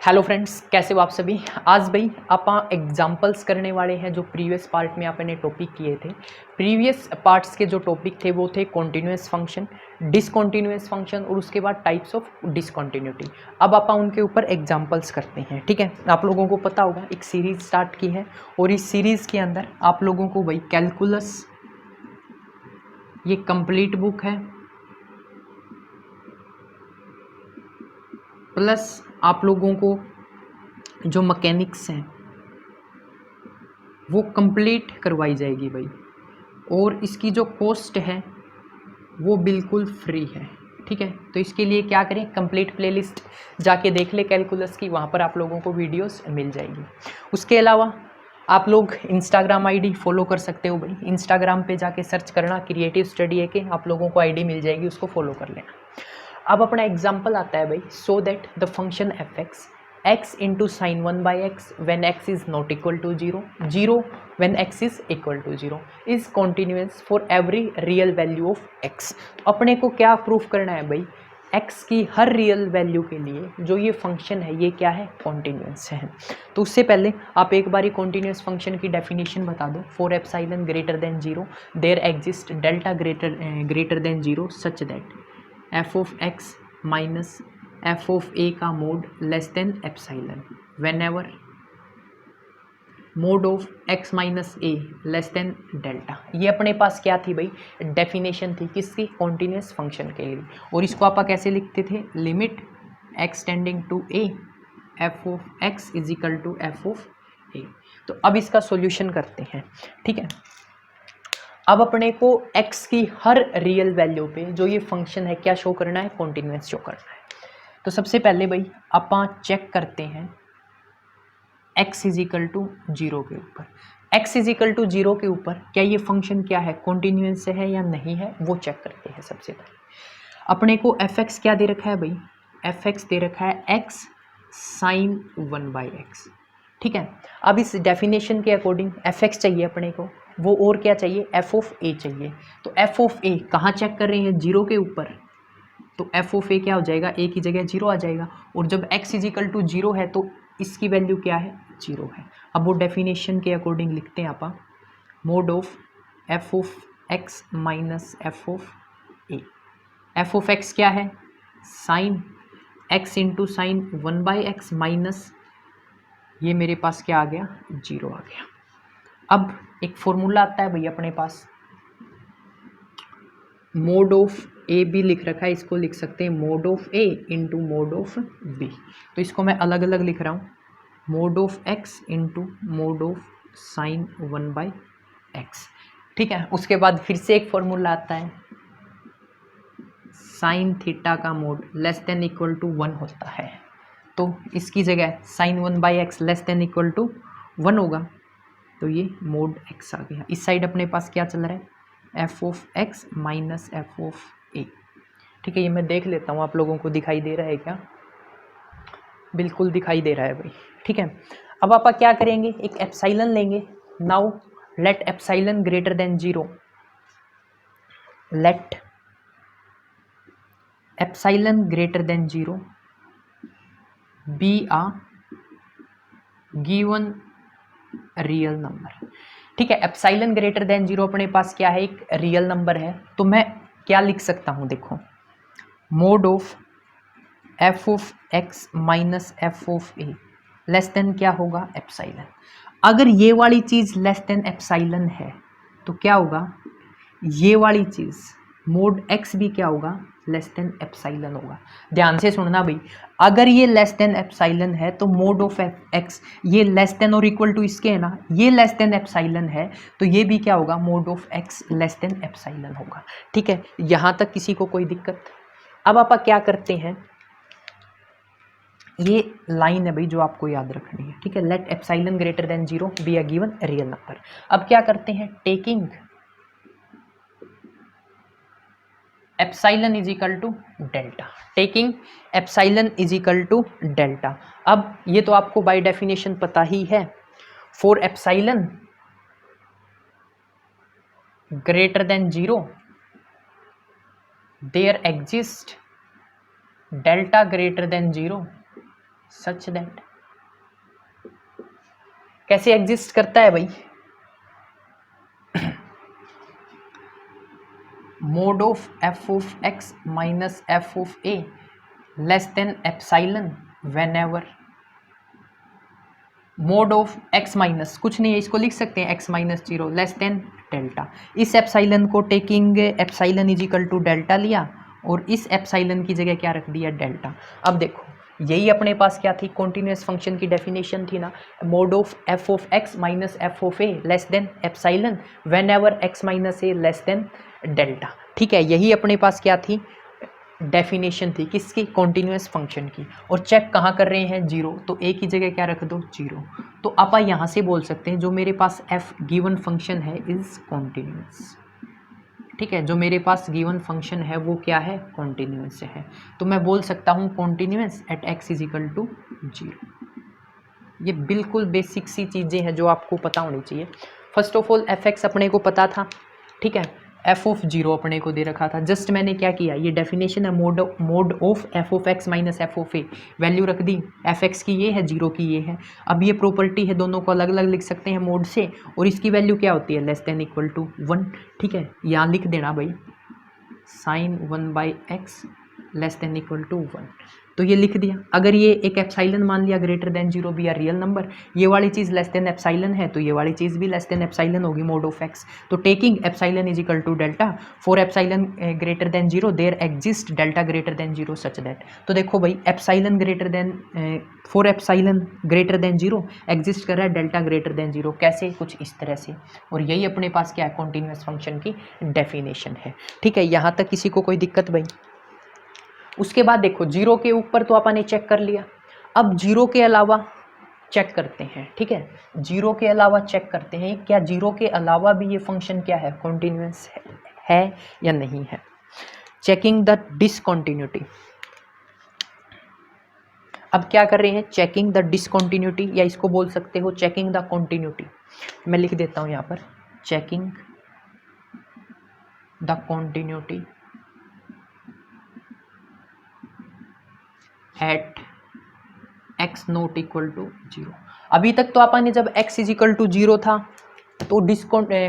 Hello friends, कैसे हो आप सभी। आज भाई आप एग्जांपल्स करने वाले हैं जो प्रीवियस पार्ट में आपने टॉपिक किए थे। प्रीवियस पार्ट्स के जो टॉपिक थे वो थे कॉन्टिन्यूस फंक्शन, डिसकॉन्टिन्यूस फंक्शन और उसके बाद टाइप्स ऑफ डिसकॉन्टिन्यूटी। अब आप उनके ऊपर एग्जांपल्स करते हैं। ठीक है, आप लोगों को पता होगा एक सीरीज स्टार्ट की है और इस सीरीज़ के अंदर आप लोगों को भाई कैलकुलस, ये कंप्लीट बुक है, प्लस आप लोगों को जो मैकेनिक्स हैं वो कंप्लीट करवाई जाएगी भाई। और इसकी जो कॉस्ट है वो बिल्कुल फ्री है। ठीक है, तो इसके लिए क्या करें, कंप्लीट प्लेलिस्ट जाके देख ले कैलकुलस की, वहाँ पर आप लोगों को वीडियोस मिल जाएगी। उसके अलावा आप लोग इंस्टाग्राम आईडी फॉलो कर सकते हो भाई। इंस्टाग्राम पे जाके सर्च करना क्रिएटिव स्टडी है कि आप लोगों को आईडी मिल जाएगी, उसको फॉलो कर लेना। अब अपना एग्जाम्पल आता है भाई, सो that the function f x into sine 1/x when x is not equal to 0, 0 when x is equal to 0 is continuous for every real value of x। अपने को क्या प्रूफ करना है भाई, x की हर रियल वैल्यू के लिए जो ये फंक्शन है ये क्या है, कॉन्टिन्यूस है। तो उससे पहले आप एक बार कॉन्टिन्यूस फंक्शन की डेफिनेशन बता दो। For epsilon greater than 0 there exist delta greater than 0 such that f of x minus F of a का mod less than epsilon whenever mod of x minus A less than delta. ये अपने पास क्या थी भाई, definition थी किसकी, continuous function के लिए। और इसको आप कैसे लिखते थे, limit x tending to a f of x is equal to f of a. तो अब इसका सॉल्यूशन करते हैं। ठीक है, अब अपने को x की हर रियल वैल्यू पे जो ये फंक्शन है क्या शो करना है, कॉन्टिन्यूस शो करना है। तो सबसे पहले भाई आप चेक करते हैं x इज इक्वल टू 0 के ऊपर, x इज इक्वल टू 0 के ऊपर क्या ये फंक्शन क्या है, कॉन्टिन्यूस है या नहीं है, वो चेक करते हैं। सबसे पहले अपने को f(x) क्या दे रखा है भाई, f(x) दे रखा है x साइन 1/x। ठीक है, अब इस डेफिनेशन के अकॉर्डिंग f(x) चाहिए अपने को, वो और क्या चाहिए, f ऑफ a चाहिए। तो f ऑफ a कहाँ चेक कर रहे हैं, 0 के ऊपर। तो f ऑफ a क्या हो जाएगा, a की जगह 0 आ जाएगा। और जब x इज इक्वल टू 0 है तो इसकी वैल्यू क्या है, 0 है। अब वो डेफिनेशन के अकॉर्डिंग लिखते हैं आप, mod of f of x minus f of a। f of x क्या है, sine x into sine 1/x minus ये मेरे पास क्या आ गया, 0 आ गया। अब एक फॉर्मूला आता है भाई अपने पास, मोड ऑफ ए भी लिख रखा है, इसको लिख सकते हैं mod of A into mod of B. तो इसको मैं अलग अलग लिख रहा हूँ, mod of X into mod of sine 1/x। ठीक है, उसके बाद फिर से एक फॉर्मूला आता है, साइन थीटा का mod less than equal to 1 होता है। तो इसकी जगह sine 1/x less than equal to 1 होगा, तो ये मोड x आ गया। इस साइड अपने पास क्या चल रहा है, f of x minus F of a. ठीक है, ये मैं देख लेता हूँ आप लोगों को दिखाई दे रहा है क्या, बिल्कुल दिखाई दे रहा है भाई। ठीक है, अब आप क्या करेंगे, एक एप्सिलॉन लेंगे। Now let epsilon greater than 0, let epsilon greater than 0 be a given real number. ठीक है, एप्सिलॉन ग्रेटर देन 0 अपने पास क्या है, एक रियल नंबर है। तो मैं क्या लिख सकता हूँ, देखो mode of F of x minus F of A less then क्या होगा, एप्सिलॉन। अगर ये वाली चीज़ लेस देन एप्सिलॉन है तो क्या होगा, ये वाली चीज़ मोड एक्स भी क्या होगा, लेस देन एप्सिलॉन होगा। ध्यान से सुनना भाई, अगर ये लेस देन एप्सिलॉन है तो मोड ऑफ एक्स ये लेस देन और इक्वल टू इसके है ना, ये लेस देन एप्सिलॉन है तो ये भी क्या होगा, mod of x less than epsilon होगा। ठीक है, यहाँ तक किसी को कोई दिक्कत। अब आप क्या करते हैं, ये लाइन है भाई जो आपको याद रखनी है। ठीक है, let epsilon greater than 0 be a given real number. अब क्या करते हैं, taking epsilon is equal to delta, taking epsilon is equal to delta. अब ये तो आपको बाय डेफिनेशन पता ही है, for epsilon greater than 0 there exist delta greater than 0 such that कैसे एग्जिस्ट करता है भाई, mod of F of x minus F of A less than epsilon when ever mod of x minus कुछ नहीं है, इसको लिख सकते हैं X minus zero less than delta. इस एप्साइलन को taking epsilon is equal to delta लिया और इस एप्साइलन की जगह क्या रख दिया, डेल्टा। अब देखो यही अपने पास क्या थी, कॉन्टिन्यूस फंक्शन की डेफिनेशन थी ना, mode of F of x minus F of A less than epsilon when ever x minus A less than delta. ठीक है, यही अपने पास क्या थी, डेफिनेशन थी किसकी, कॉन्टिन्यूस फंक्शन की। और चेक कहाँ कर रहे हैं, जीरो, तो ए की जगह क्या रख दो, जीरो। तो आप यहाँ से बोल सकते हैं जो मेरे पास एफ गिवन फंक्शन है इज कॉन्टिन्यूस। ठीक है, जो मेरे पास गिवन फंक्शन है वो क्या है, कॉन्टिन्यूस है। तो मैं बोल सकता हूँ continuous at x is equal to zero. ये बिल्कुल बेसिक सी चीज़ें हैं जो आपको पता होनी चाहिए। First of all F x अपने को पता था, ठीक है, एफ ऑफ जीरो अपने को दे रखा था। जस्ट मैंने क्या किया, ये डेफिनेशन है mod of F of x minus F of A, value रख दी, एफ एक्स की ये है, जीरो की ये है। अब ये प्रॉपर्टी है, दोनों को अलग अलग लिख सकते हैं मोड से, और इसकी वैल्यू क्या होती है, less than equal to one. ठीक है, यहाँ लिख देना भाई sine one by X less than equal to one, तो ये लिख दिया। अगर ये एक एप्साइलन मान लिया ग्रेटर देन जीरो भी या रियल नंबर, ये वाली चीज़ लेस देन एप्साइलन है तो ये वाली चीज़ भी लेस देन एप्साइलन होगी, मोड ऑफ एक्स। तो taking epsilon is equal to delta for epsilon greater than zero there exist delta greater than zero such that. तो देखो भाई epsilon greater than for epsilon greater than zero exist कर रहा है delta greater than zero, कैसे, कुछ इस तरह से। और यही अपने पास क्या है, कॉन्टिन्यूस फंक्शन की डेफिनेशन है। ठीक है, यहाँ तक किसी को कोई दिक्कत भाई। उसके बाद देखो जीरो के ऊपर तो आपने चेक कर लिया, अब जीरो के अलावा चेक करते हैं। ठीक है, जीरो के अलावा चेक करते हैं क्या जीरो के अलावा भी ये फंक्शन क्या है, कॉन्टिन्यूस है या नहीं है। चेकिंग द डिसकंटिन्यूटी, अब क्या कर रहे हैं, चेकिंग द डिसकंटिन्यूटी, या इसको बोल सकते हो चेकिंग द कंटिन्यूटी। मैं लिख देता हूं यहाँ पर checking the continuity at X not equal to zero. अभी तक तो आपने जब X is equal to zero था तो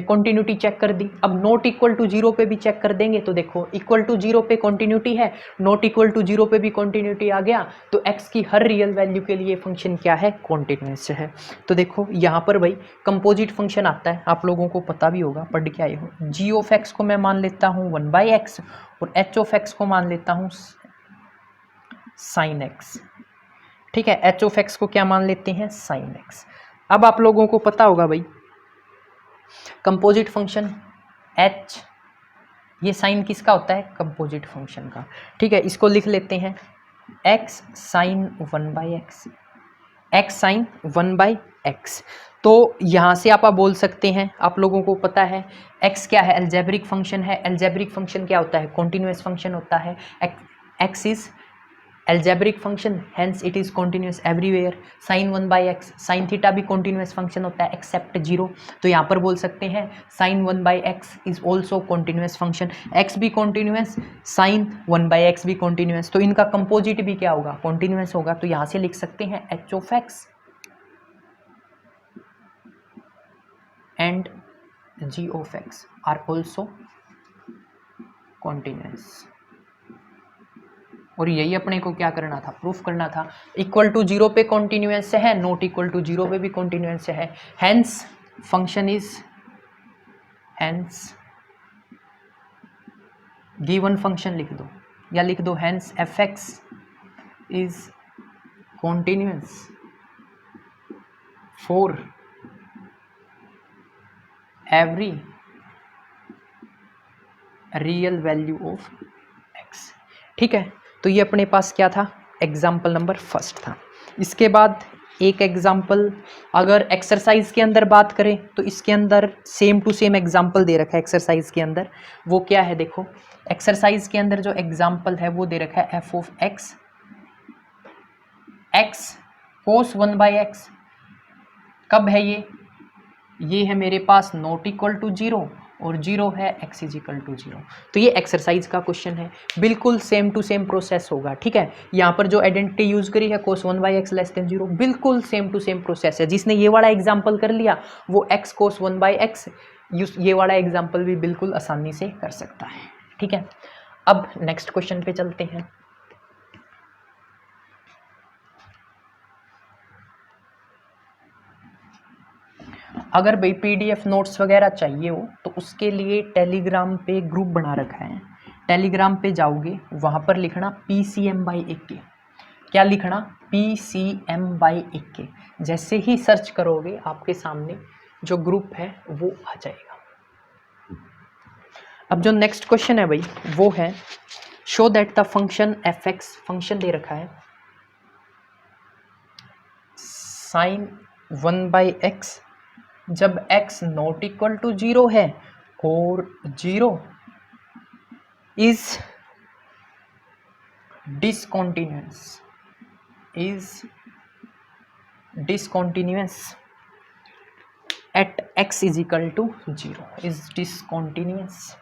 कंटिन्यूटी चेक कर दी, अब नॉट इक्वल टू जीरो पे भी चेक कर देंगे। तो देखो इक्वल टू जीरो पे कंटिन्यूटी है, नॉट इक्वल टू जीरो पे भी कंटिन्यूटी आ गया, तो एक्स की हर रियल वैल्यू के लिए फंक्शन क्या है, कॉन्टिन्यूस है। तो देखो यहाँ पर भाई कंपोजिट फंक्शन आता है, आप लोगों को पता भी होगा, पढ़ के आए हो। जी ऑफ एक्स को मैं मान लेता हूँ वन बाई एक्स और एच ऑफ एक्स को मान लेता हूँ साइन एक्स। ठीक है, एच ऑफ एक्स को क्या मान लेते हैं, साइन एक्स। अब आप लोगों को पता होगा भाई कंपोजिट फंक्शन एच, ये साइन किसका होता है, कंपोजिट फंक्शन का। ठीक है, इसको लिख लेते हैं x sign one by x, x sign one by x. तो यहाँ से आप बोल सकते हैं, आप लोगों को पता है एक्स क्या है, अलजेब्रिक फंक्शन है। अलजेब्रिक फंक्शन क्या होता है, कॉन्टिन्यूस फंक्शन होता है। X is algebraic function, hence it is continuous everywhere. sin 1 by x, sin theta भी continuous function होता है except 0, तो यहाँ पर बोल सकते हैं sin 1 by x is also continuous function, x भी continuous, sin 1 by x भी continuous, तो इनका composite भी क्या होगा, continuous होगा। तो यहाँ से लिख सकते हैं h of x and g of x are also continuous। और यही अपने को क्या करना था, प्रूफ करना था। इक्वल टू जीरो पे कॉन्टिन्यूस है, नॉट इक्वल टू जीरो पे भी कॉन्टिन्यूस है, hence function is, hence given function लिख दो, या लिख दो hence F x is continuous for every real value of x. ठीक है, तो ये अपने पास क्या था, एग्जाम्पल नंबर फर्स्ट था। इसके बाद एक एग्जाम्पल अगर एक्सरसाइज के अंदर बात करें तो इसके अंदर सेम टू सेम एग्जाम्पल दे रखा है एक्सरसाइज के अंदर। वो क्या है, देखो एक्सरसाइज के अंदर जो एग्जाम्पल है वो दे रखा है f of x, x cos one by x. कब है ये है मेरे पास नॉट इक्वल टू जीरो और 0 है x इजिकल टू 0। तो ये एक्सरसाइज का क्वेश्चन है, बिल्कुल सेम टू सेम प्रोसेस होगा। ठीक है, यहाँ पर जो आइडेंटिटी यूज करी है cos 1/x लेस देन 0, बिल्कुल सेम टू सेम प्रोसेस है। जिसने ये वाला एग्जाम्पल कर लिया वो x cos 1/x ये वाला एग्जाम्पल भी बिल्कुल आसानी से कर सकता है। ठीक है, अब नेक्स्ट क्वेश्चन पे चलते हैं। अगर भाई पीडीएफ नोट्स वगैरह चाहिए हो तो उसके लिए टेलीग्राम पे ग्रुप बना रखा है। टेलीग्राम पे जाओगे, वहाँ पर लिखना PCM/AK। क्या लिखना? PCM/AK। जैसे ही सर्च करोगे आपके सामने जो ग्रुप है वो आ जाएगा। अब जो नेक्स्ट क्वेश्चन है भाई वो है show that the function fx, function दे रखा है sin 1/x जब x नॉट इक्वल टू 0 है और 0 is discontinuous at x is equal to 0, is discontinuous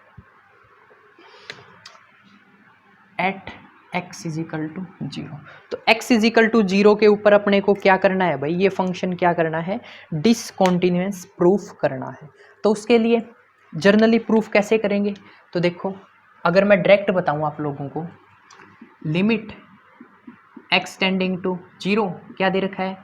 at x is equal to 0। तो x is equal to 0 के ऊपर अपने को क्या करना है भाई, ये फंक्शन क्या करना है, डिसकॉन्टिन्यूअस प्रूफ करना है। तो उसके लिए जर्नली प्रूफ कैसे करेंगे, तो देखो अगर मैं डायरेक्ट बताऊं आप लोगों को, लिमिट x टेंडिंग टू 0 क्या दे रखा है,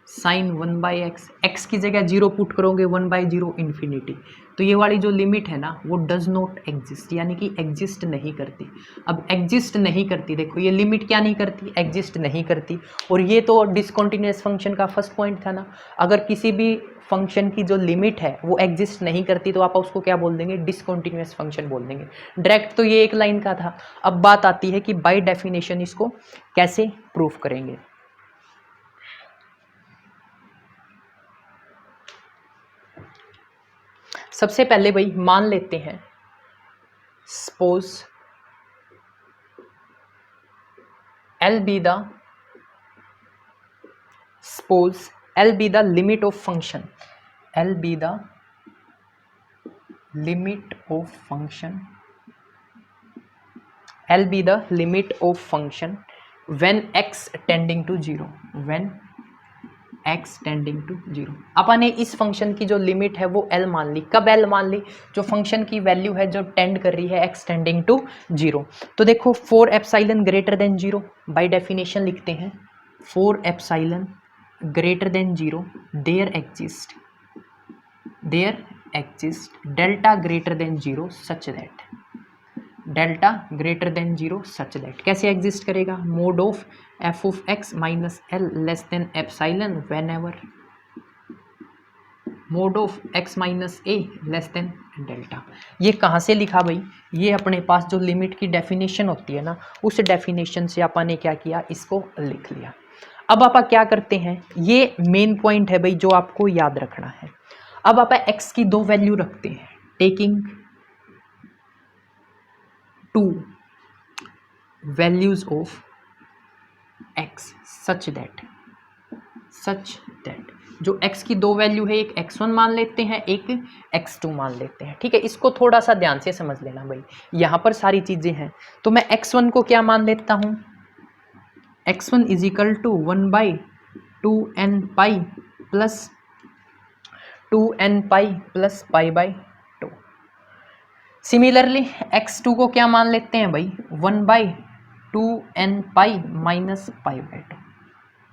sin 1/x, x की जगह 0 पुट करोगे 1/0 इन्फिनिटी। तो ये वाली जो लिमिट है ना वो डज नॉट एग्जिस्ट, यानी कि एग्जिस्ट नहीं करती। अब एग्जिस्ट नहीं करती, देखो ये लिमिट क्या नहीं करती, एग्जिस्ट नहीं करती। और ये तो डिसकंटिन्यूअस फंक्शन का फर्स्ट पॉइंट था ना, अगर किसी भी फंक्शन की जो लिमिट है वो एग्जिस्ट नहीं करती तो आप उसको क्या बोल देंगे, डिसकंटिन्यूअस फंक्शन बोल देंगे। डायरेक्ट तो ये एक लाइन का था। अब बात आती है कि बाय डेफिनेशन इसको कैसे प्रूफ करेंगे। सबसे पहले भाई मान लेते हैं suppose L be the limit of function, L be the limit of function, L be the limit of function when x tending to 0, when x tending to 0। अपन ने इस फंक्शन की जो लिमिट है वो L मान ली। कब L मान ली, जो फंक्शन की वैल्यू है जो टेंड कर रही है x टेंडिंग टू 0। तो देखो for epsilon greater than 0, by definition लिखते हैं for epsilon greater than 0 there exist delta greater than 0 such that, delta greater than 0 such that कैसे एग्जिस्ट करेगा, mod of f of x minus L less than epsilon whenever mod of x minus A less than delta. ये कहाँ से लिखा भाई, ये अपने पास जो लिमिट की डेफिनेशन होती है ना उस डेफिनेशन से अपन ने क्या किया, इसको लिख लिया। अब आप क्या करते हैं, ये मेन पॉइंट है भाई जो आपको याद रखना है। अब आप x की दो वैल्यू रखते हैं taking to values of x such that जो x की दो वैल्यू है, एक x1 मान लेते हैं एक x2 मान लेते हैं। ठीक है, इसको थोड़ा सा ध्यान से समझ लेना भाई, यहाँ पर सारी चीजें हैं। तो मैं x1 को क्या मान लेता हूँ, x1 is equal to 1/2n pi plus 2n pi plus π/2। Similarly x2 को क्या मान लेते हैं भाई, 1/2n पाई माइनस π/2।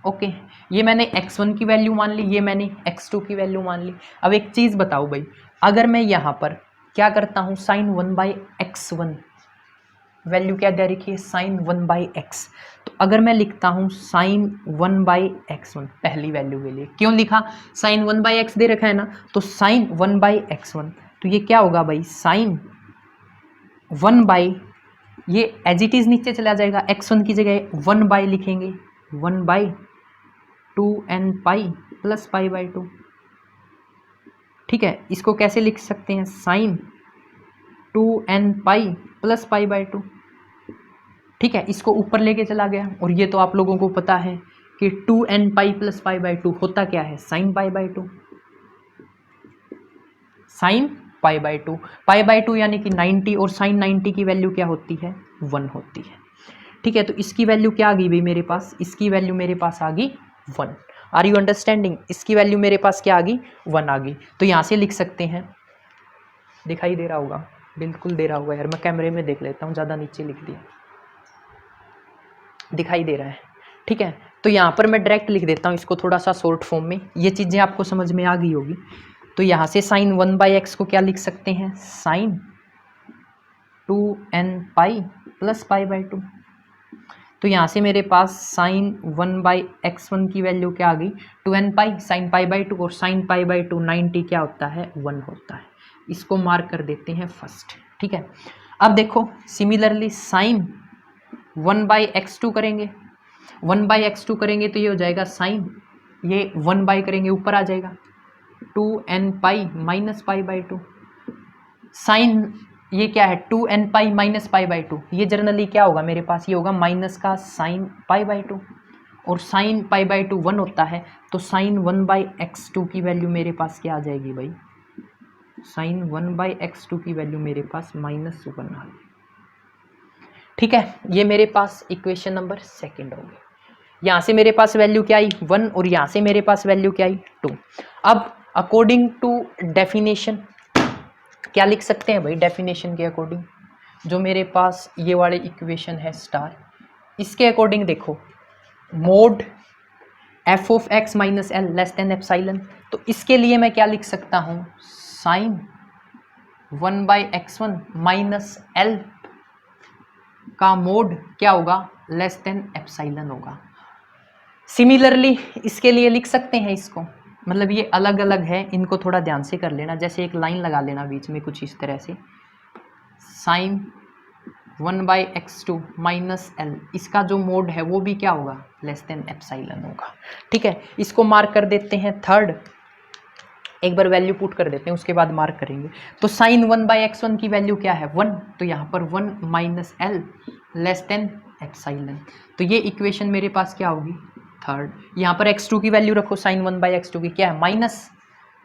ओके, ये मैंने x1 की वैल्यू मान ली, ये मैंने x2 की वैल्यू मान ली। अब एक चीज़ बताओ भाई, अगर मैं यहाँ पर क्या करता हूँ sin 1/x1 वैल्यू क्या दे रखी है, sin 1/x, तो अगर मैं लिखता हूँ sin 1/x1 पहली वैल्यू के लिए, क्यों लिखा, sin 1/x दे रखा है ना, तो sin 1/x1 तो ये क्या होगा भाई, sin 1/, ये एज इट इज़ नीचे चला जाएगा, x1 की जगह 1/ लिखेंगे, 1/2n पाई प्लस π/2। ठीक है, इसको कैसे लिख सकते हैं, sin 2n पाई प्लस π/2। ठीक है, इसको ऊपर लेके चला गया, और ये तो आप लोगों को पता है कि 2n पाई प्लस π/2 होता क्या है, sin π/2, sin π/2, π/2 यानी कि 90 और साइन 90 की वैल्यू क्या होती है 1 होती है। ठीक है, तो इसकी वैल्यू क्या आ गई भाई मेरे पास, इसकी वैल्यू मेरे पास आ गई 1। आर यू अंडरस्टैंडिंग, इसकी वैल्यू मेरे पास क्या आ गई 1 आ गई। तो यहाँ से लिख सकते हैं, दिखाई दे रहा होगा, बिल्कुल दे रहा होगा यार, मैं कैमरे में देख लेता हूँ, ज़्यादा नीचे लिख दिया, दिखाई दे रहा है। ठीक है, तो यहाँ पर मैं डायरेक्ट लिख देता हूँ इसको थोड़ा सा शॉर्ट फॉर्म में, ये चीज़ें आपको समझ में आ गई होगी। तो यहाँ से साइन 1/x को क्या लिख सकते हैं, साइन 2n पाई प्लस π/2। तो यहाँ से मेरे पास साइन 1/x1 की वैल्यू क्या आ गई 2n पाई साइन π/2, और साइन π/2 90 क्या होता है 1 होता है। इसको मार्क कर देते हैं फर्स्ट। ठीक है, अब देखो सिमिलरली साइन 1/x2 करेंगे, 1/x2 करेंगे तो ये हो जाएगा साइन, ये 1 करेंगे ऊपर आ जाएगा 2n पाई माइनस π/2। साइन ये क्या है 2n पाई माइनस π/2, ये जनरली क्या होगा मेरे पास, ये होगा माइनस का साइन π/2, और साइन π/2 1 होता है, तो साइन 1/x2 की वैल्यू मेरे पास क्या आ जाएगी भाई, साइन 1/x2 की वैल्यू मेरे पास -1 आ गई। ठीक है, ये मेरे पास इक्वेशन नंबर सेकंड हो गई। यहाँ से मेरे पास वैल्यू क्या आई 1, और यहाँ से मेरे पास वैल्यू क्या आई 2। अब अकॉर्डिंग टू डेफिनेशन क्या लिख सकते हैं भाई, डेफिनेशन के अकॉर्डिंग जो मेरे पास ये वाले इक्वेशन है स्टार, इसके अकॉर्डिंग देखो mode f of x minus L less than epsilon, तो इसके लिए मैं क्या लिख सकता हूँ, साइन 1/x1 माइनस एल का मोड क्या होगा लेस देन एप्सिलॉन होगा। सिमिलरली इसके लिए लिख सकते हैं इसको, मतलब ये अलग अलग है, इनको थोड़ा ध्यान से कर लेना, जैसे एक लाइन लगा लेना बीच में कुछ इस तरह से, साइन 1/x2 माइनस एल, इसका जो मोड है वो भी क्या होगा लेस देन एप्सिलॉन होगा। ठीक है, इसको मार्क कर देते हैं थर्ड, एक बार वैल्यू पुट कर देते हैं उसके बाद मार्क करेंगे। तो साइन 1/x1 की वैल्यू क्या है 1, तो यहाँ पर 1 minus L less than epsilon, तो ये इक्वेशन मेरे पास क्या होगी थर्ड। यहाँ पर x2 की वैल्यू रखो, साइन 1/x2 की क्या है minus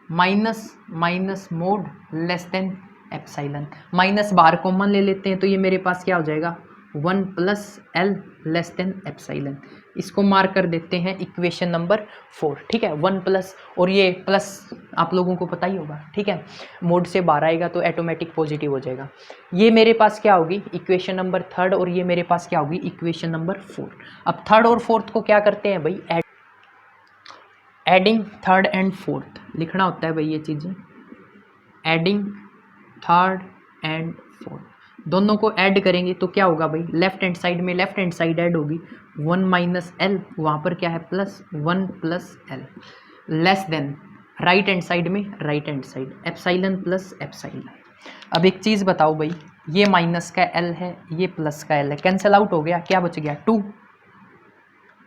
minus minus mode less than epsilon, minus बाहर कॉमन ले लेते हैं, तो ये मेरे पास क्या हो जाएगा 1 plus L less than epsilon. इसको मार्क कर देते हैं इक्वेशन नंबर 4। ठीक है, 1 प्लस, और ये प्लस आप लोगों को पता ही होगा। ठीक है, मोड से बाहर आएगा तो ऑटोमेटिक पॉजिटिव हो जाएगा। ये मेरे पास क्या होगी इक्वेशन नंबर थर्ड, और ये मेरे पास क्या होगी इक्वेशन नंबर 4। अब थर्ड और फोर्थ को क्या करते हैं भाई, एडिंग थर्ड एंड फोर्थ लिखना होता है भाई, ये चीज़ें एडिंग थर्ड एंड फोर्थ दोनों को ऐड करेंगे तो क्या होगा भाई, लेफ्ट हैंड साइड में लेफ्ट हैंड साइड ऐड होगी 1 माइनस एल, वहाँ पर क्या है plus 1 plus L, less than right hand side में right hand side epsilon plus epsilon. अब एक चीज़ बताओ भाई, ये माइनस का एल है, ये प्लस का एल है, कैंसिल आउट हो गया, क्या बच गया 2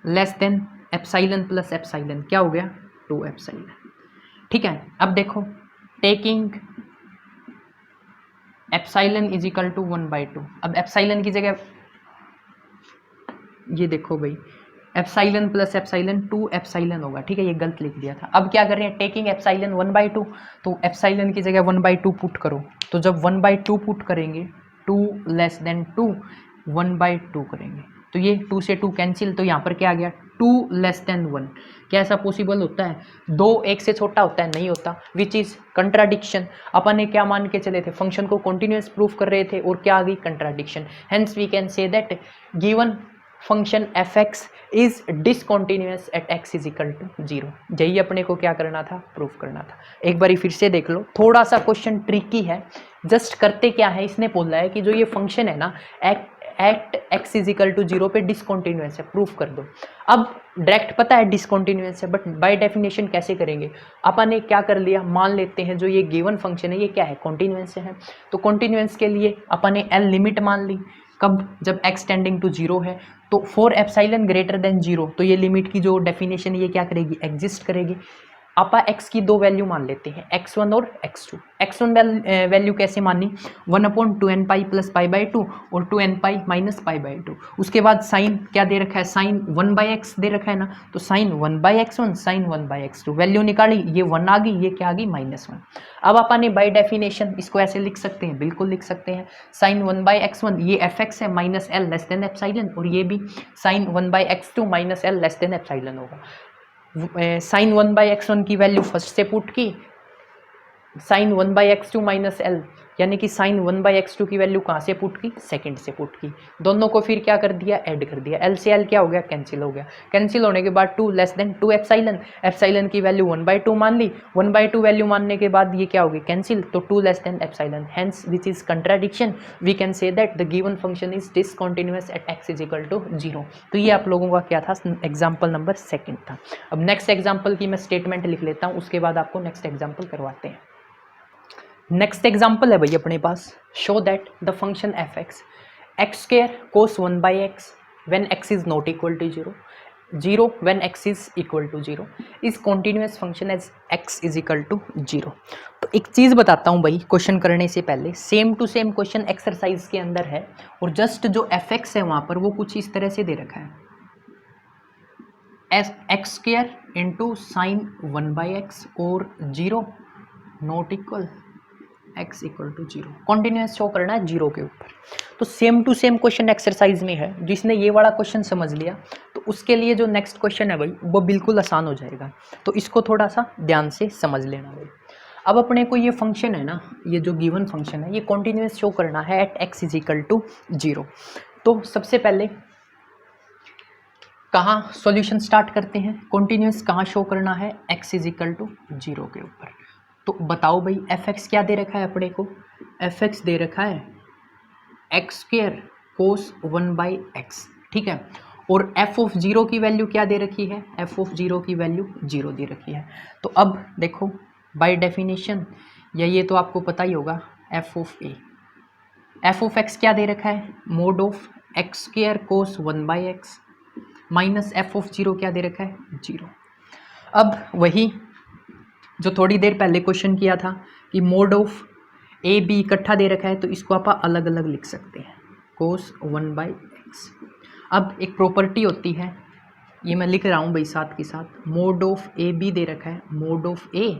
less than epsilon plus epsilon, क्या हो गया 2 एप्सिलॉन। ठीक है, अब देखो taking epsilon is equal to 1/2, अब एप्सिलॉन की जगह ये देखो भाई एप्सिलॉन प्लस एप्सिलॉन 2 एप्सिलॉन होगा। ठीक है, ये गलत लिख दिया था। अब क्या कर रहे हैं, टेकिंग एप्सिलॉन 1/2, तो एप्सिलॉन की जगह 1/2 पुट करो, तो जब 1/2 पुट करेंगे 2 लेस देन 2 1/2 करेंगे, तो ये 2 से 2 कैंसिल, तो यहाँ पर क्या आ गया 2 लेस देन 1। क्या ऐसा पॉसिबल होता है, 2 1 से छोटा होता है, नहीं होता, विच इज कंट्राडिक्शन। अपन ने क्या मान के चले थे, फंक्शन को कॉन्टिन्यूअस प्रूफ कर रहे थे, और क्या आ गई contradiction. Hence we can say that given function f(x) is discontinuous at x is equal to 0। यही अपने को क्या करना था, प्रूफ करना था। एक बारी फिर से देख लो, थोड़ा सा क्वेश्चन ट्रिकी है। जस्ट करते क्या है, इसने बोला है कि जो ये फंक्शन है ना at x is equal to 0 पे डिसकॉन्टिन्यूअस है, प्रूफ कर दो। अब डायरेक्ट पता है डिसकॉन्टिन्यूअस है, बट बाय डेफिनेशन कैसे करेंगे, अपन ने क्या कर लिया, मान लेते हैं जो ये गिवन फंक्शन है ये क्या है कॉन्टिन्यूअस है, तो कॉन्टिन्यूअस के लिए अपन ने एल लिमिट मान ली, कब, जब x टेंडिंग टू 0 है, तो 4 एप्सिलॉन ग्रेटर देन 0, तो ये लिमिट की जो डेफिनेशन ये क्या करेगी, एग्जिस्ट करेगी। आप x की दो वैल्यू मान लेते हैं, x1 और x2। x1 वैल्यू कैसे मानी, 1/2n pi plus pi by 2 और 2n pi minus pi by 2। उसके बाद साइन क्या दे रखा है, साइन 1/x दे रखा है ना, तो sign 1/x1 sign 1/x2 value निकाली, ये 1 आ गई, ये क्या आ गई -1। अब अपन ने बाई डेफिनेशन इसको ऐसे लिख सकते हैं, बिल्कुल लिख सकते हैं, साइन 1/x1 ये fx है minus L less than epsilon, और ये भी sine 1/x2 minus L less than epsilon होगा। साइन 1/x1 की वैल्यू फर्स्ट से पुट की, साइन 1/x2 माइनस एल यानी कि साइन 1/x2 की वैल्यू कहाँ से पुट की, सेकंड से पुट की। दोनों को फिर क्या कर दिया, ऐड कर दिया, एल से एल क्या हो गया, कैंसिल हो गया। कैंसिल होने के बाद 2 लेस देन 2 एप्सिलॉन, एप्सिलॉन की वैल्यू 1/2 मान ली, 1/2 वैल्यू मानने के बाद ये क्या हो गई, कैंसिल, तो 2 less than epsilon, hence which is contradiction, we can say that the given function is discontinuous at x is equal to 0। तो ये आप लोगों का क्या था, एग्जाम्पल नंबर सेकेंड था। अब नेक्स्ट एग्जाम्पल की मैं स्टेटमेंट लिख लेता हूँ, उसके बाद आपको नेक्स्ट एग्जाम्पल करवाते हैं। नेक्स्ट एग्जाम्पल है भाई अपने पास, show that the function f x square cos 1/x when x is not equal to 0, 0 when x is equal to 0 is continuous function as x is equal to 0। तो एक चीज़ बताता हूँ भाई, क्वेश्चन करने से पहले same to same question exercise के अंदर है, और जस्ट जो fx है वहाँ पर वो कुछ इस तरह से दे रखा है, x square into sine 1/x और 0 not equal x equal to 0, continuous show करना है 0 के ऊपर। तो same to same question exercise में है, जिसने ये वाला क्वेश्चन समझ लिया तो उसके लिए जो नेक्स्ट क्वेश्चन है भाई वो बिल्कुल आसान हो जाएगा। तो इसको थोड़ा सा ध्यान से समझ लेना भाई। अब अपने को ये फंक्शन है ना, ये जो गिवन फंक्शन है ये कॉन्टिन्यूस शो करना है at x is equal to 0। तो सबसे पहले कहाँ सॉल्यूशन स्टार्ट करते हैं, कॉन्टिन्यूस कहाँ शो करना है, x इज इक्वल टू 0 के ऊपर। तो बताओ भाई एफ एक्स क्या दे रखा है अपने को, एफ एक्स दे रखा है एक्स स्क्वायर कोस 1/x, ठीक है। और एफ ऑफ 0 की वैल्यू क्या दे रखी है, एफ ऑफ 0 की वैल्यू 0 दे रखी है। तो अब देखो बाय डेफिनेशन, या ये तो आपको पता ही होगा, f of A, f of x क्या दे रखा है, mod of x square cos 1/x minus F of 0 क्या दे रखा है, 0। अब वही जो थोड़ी देर पहले क्वेश्चन किया था कि मोड ऑफ ए बी इकट्ठा दे रखा है, तो इसको आप अलग अलग लिख सकते हैं, कोस 1/x। अब एक प्रॉपर्टी होती है, ये मैं लिख रहा हूँ भाई साथ के साथ, मोड ऑफ ए बी दे रखा है, मोड ऑफ ए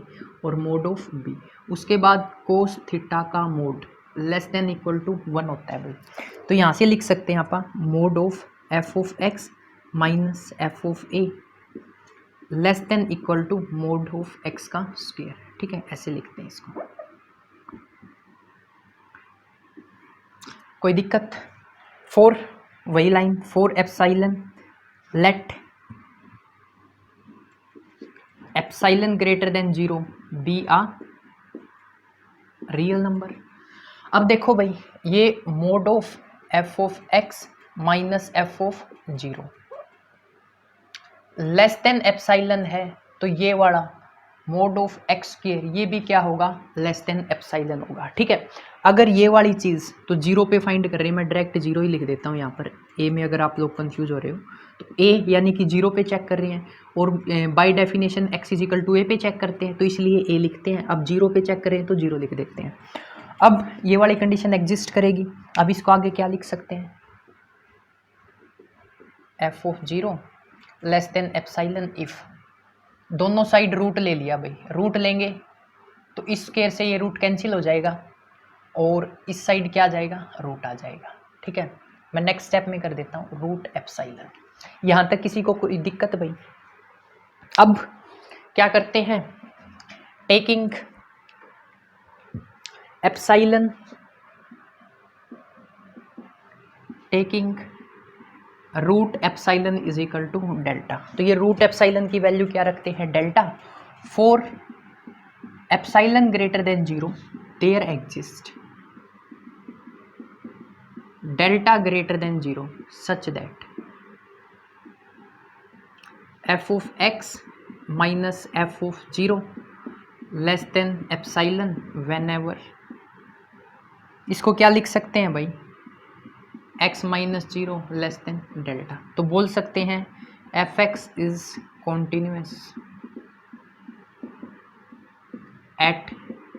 और मोड ऑफ बी, उसके बाद कोस थीटा का mod less than equal to 1 होता है भाई। तो यहाँ से लिख सकते हैं आप mod of F of x minus F of A less than equal to mod of x का स्क्वायर, ठीक है, ऐसे लिखते हैं इसको। कोई दिक्कत, फोर वही line, 4 epsilon let epsilon greater than 0 be a real number. अब देखो भाई ये mod of F of x minus F of 0 less than epsilon है, तो ये वाला मोड ऑफ एक्स स्क्वायर ये भी क्या होगा, लेस देन एप्सिलॉन होगा, ठीक है। अगर ये वाली चीज़ तो 0 पे फाइंड कर रहे हैं, मैं डायरेक्ट 0 ही लिख देता हूँ यहाँ पर ए में, अगर आप लोग कंफ्यूज हो रहे हो तो ए यानी कि 0 पे चेक कर रहे हैं, और by definition x is equal to a पे चेक करते हैं, तो इसलिए ए लिखते हैं। अब 0 पे चेक करें तो 0 लिख देते हैं। अब ये वाली कंडीशन एग्जिस्ट करेगी, अब इसको आगे क्या लिख सकते हैं, f of 0 less than epsilon if, दोनों साइड रूट ले लिया भाई, रूट लेंगे तो इस स्क्वायर से ये रूट कैंसिल हो जाएगा, और इस साइड क्या आ जाएगा, रूट आ जाएगा, ठीक है। मैं नेक्स्ट स्टेप में कर देता हूँ रूट एप्सिलॉन, यहाँ तक किसी को कोई दिक्कत भाई। अब क्या करते हैं, taking epsilon, taking root epsilon is equal to delta, तो ये रूट एप्सिलॉन की वैल्यू क्या रखते हैं, delta. For epsilon greater than 0 there exist delta greater than 0 such that f of x minus F of 0 less than epsilon when, इसको क्या लिख सकते हैं भाई, x minus 0 less than delta. तो बोल सकते हैं f x is continuous at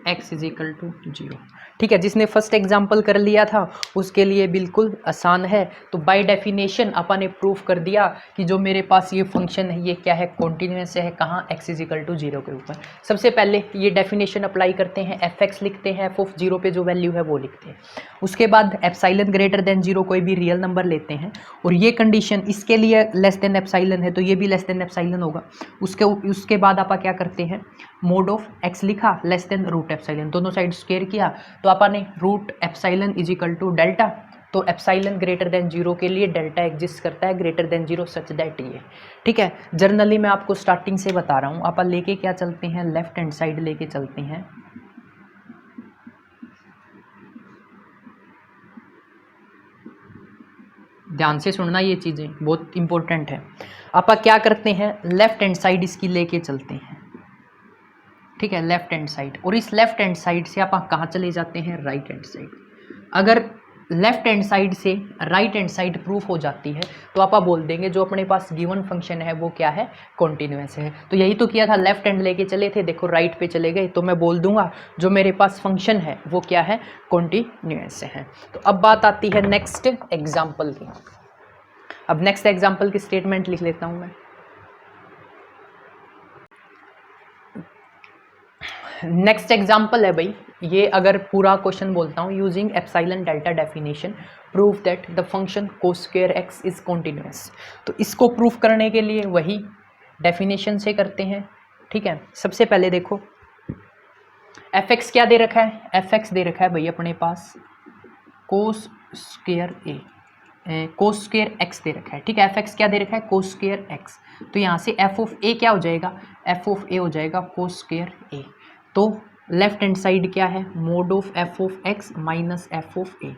x is equal to 0। ठीक है, जिसने फर्स्ट एग्जाम्पल कर लिया था उसके लिए बिल्कुल आसान है। तो बाय डेफिनेशन अपन ने प्रूफ कर दिया कि जो मेरे पास ये फंक्शन है ये क्या है, कॉन्टिन्यूस है। कहाँ, x इज इक्वल टू 0 के ऊपर। सबसे पहले ये डेफिनेशन अप्लाई करते हैं, fx लिखते हैं, f ऑफ 0 पे जो वैल्यू है वो लिखते हैं। उसके बाद एप्साइलन ग्रेटर देन 0 कोई भी रियल नंबर लेते हैं, और ये कंडीशन इसके लिए लेस देन एप्साइलन है तो ये भी लेस देन एप्साइलन होगा। उसके बाद आप क्या करते हैं, मोड ऑफ x लिखा लेस देन रूट एप्साइलन, दोनों साइड स्क्वायर किया तो अपन ने root epsilon is equal to delta. तो एप्साइलन ग्रेटर देन 0 के लिए डेल्टा एग्जिस्ट करता है ग्रेटर देन 0 सच दैट ये। ठीक है, जर्नली मैं आपको स्टार्टिंग से बता रहा हूँ। अपन लेके क्या चलते हैं, लेफ्ट हैंड साइड लेके चलते हैं। ध्यान से सुनना, ये चीज़ें बहुत इंपॉर्टेंट है। आप क्या करते हैं, लेफ्ट हैंड साइड इसकी लेके चलते हैं। ठीक है, लेफ्ट हैंड साइड, और इस लेफ्ट हैंड साइड से आप कहाँ चले जाते हैं, राइट हैंड साइड। अगर लेफ्ट हैंड साइड से राइट हैंड साइड प्रूफ हो जाती है तो आप बोल देंगे जो अपने पास गिवन फंक्शन है वो क्या है, कॉन्टिन्यूस है। तो यही तो किया था, लेफ्ट हैंड लेके चले थे, देखो राइट पे चले गए, तो मैं बोल दूंगा जो मेरे पास फंक्शन है वो क्या है, कॉन्टिन्यूस है। तो अब बात आती है नेक्स्ट एग्जाम्पल की। अब नेक्स्ट एग्जाम्पल की स्टेटमेंट लिख लेता हूँ मैं। नेक्स्ट एग्जाम्पल है भाई, ये अगर पूरा क्वेश्चन बोलता हूँ, using epsilon delta definition prove that the function cos square x is continuous. तो इसको प्रूफ करने के लिए वही डेफिनेशन से करते हैं। ठीक है, सबसे पहले देखो एफ एक्स क्या दे रखा है, एफ एक्स दे रखा है भाई अपने पास कोस स्क्वायर ए, कोस स्क्वायर एक्स दे रखा है। ठीक है, एफ एक्स क्या दे रखा है, कोस स्क्वायर एक्स। तो यहाँ से एफ ऑफ ए क्या हो जाएगा, एफ ऑफ ए हो जाएगा कोस स्क्वायर ए। तो लेफ्ट हैंड साइड क्या है, mod of F of x minus F of a.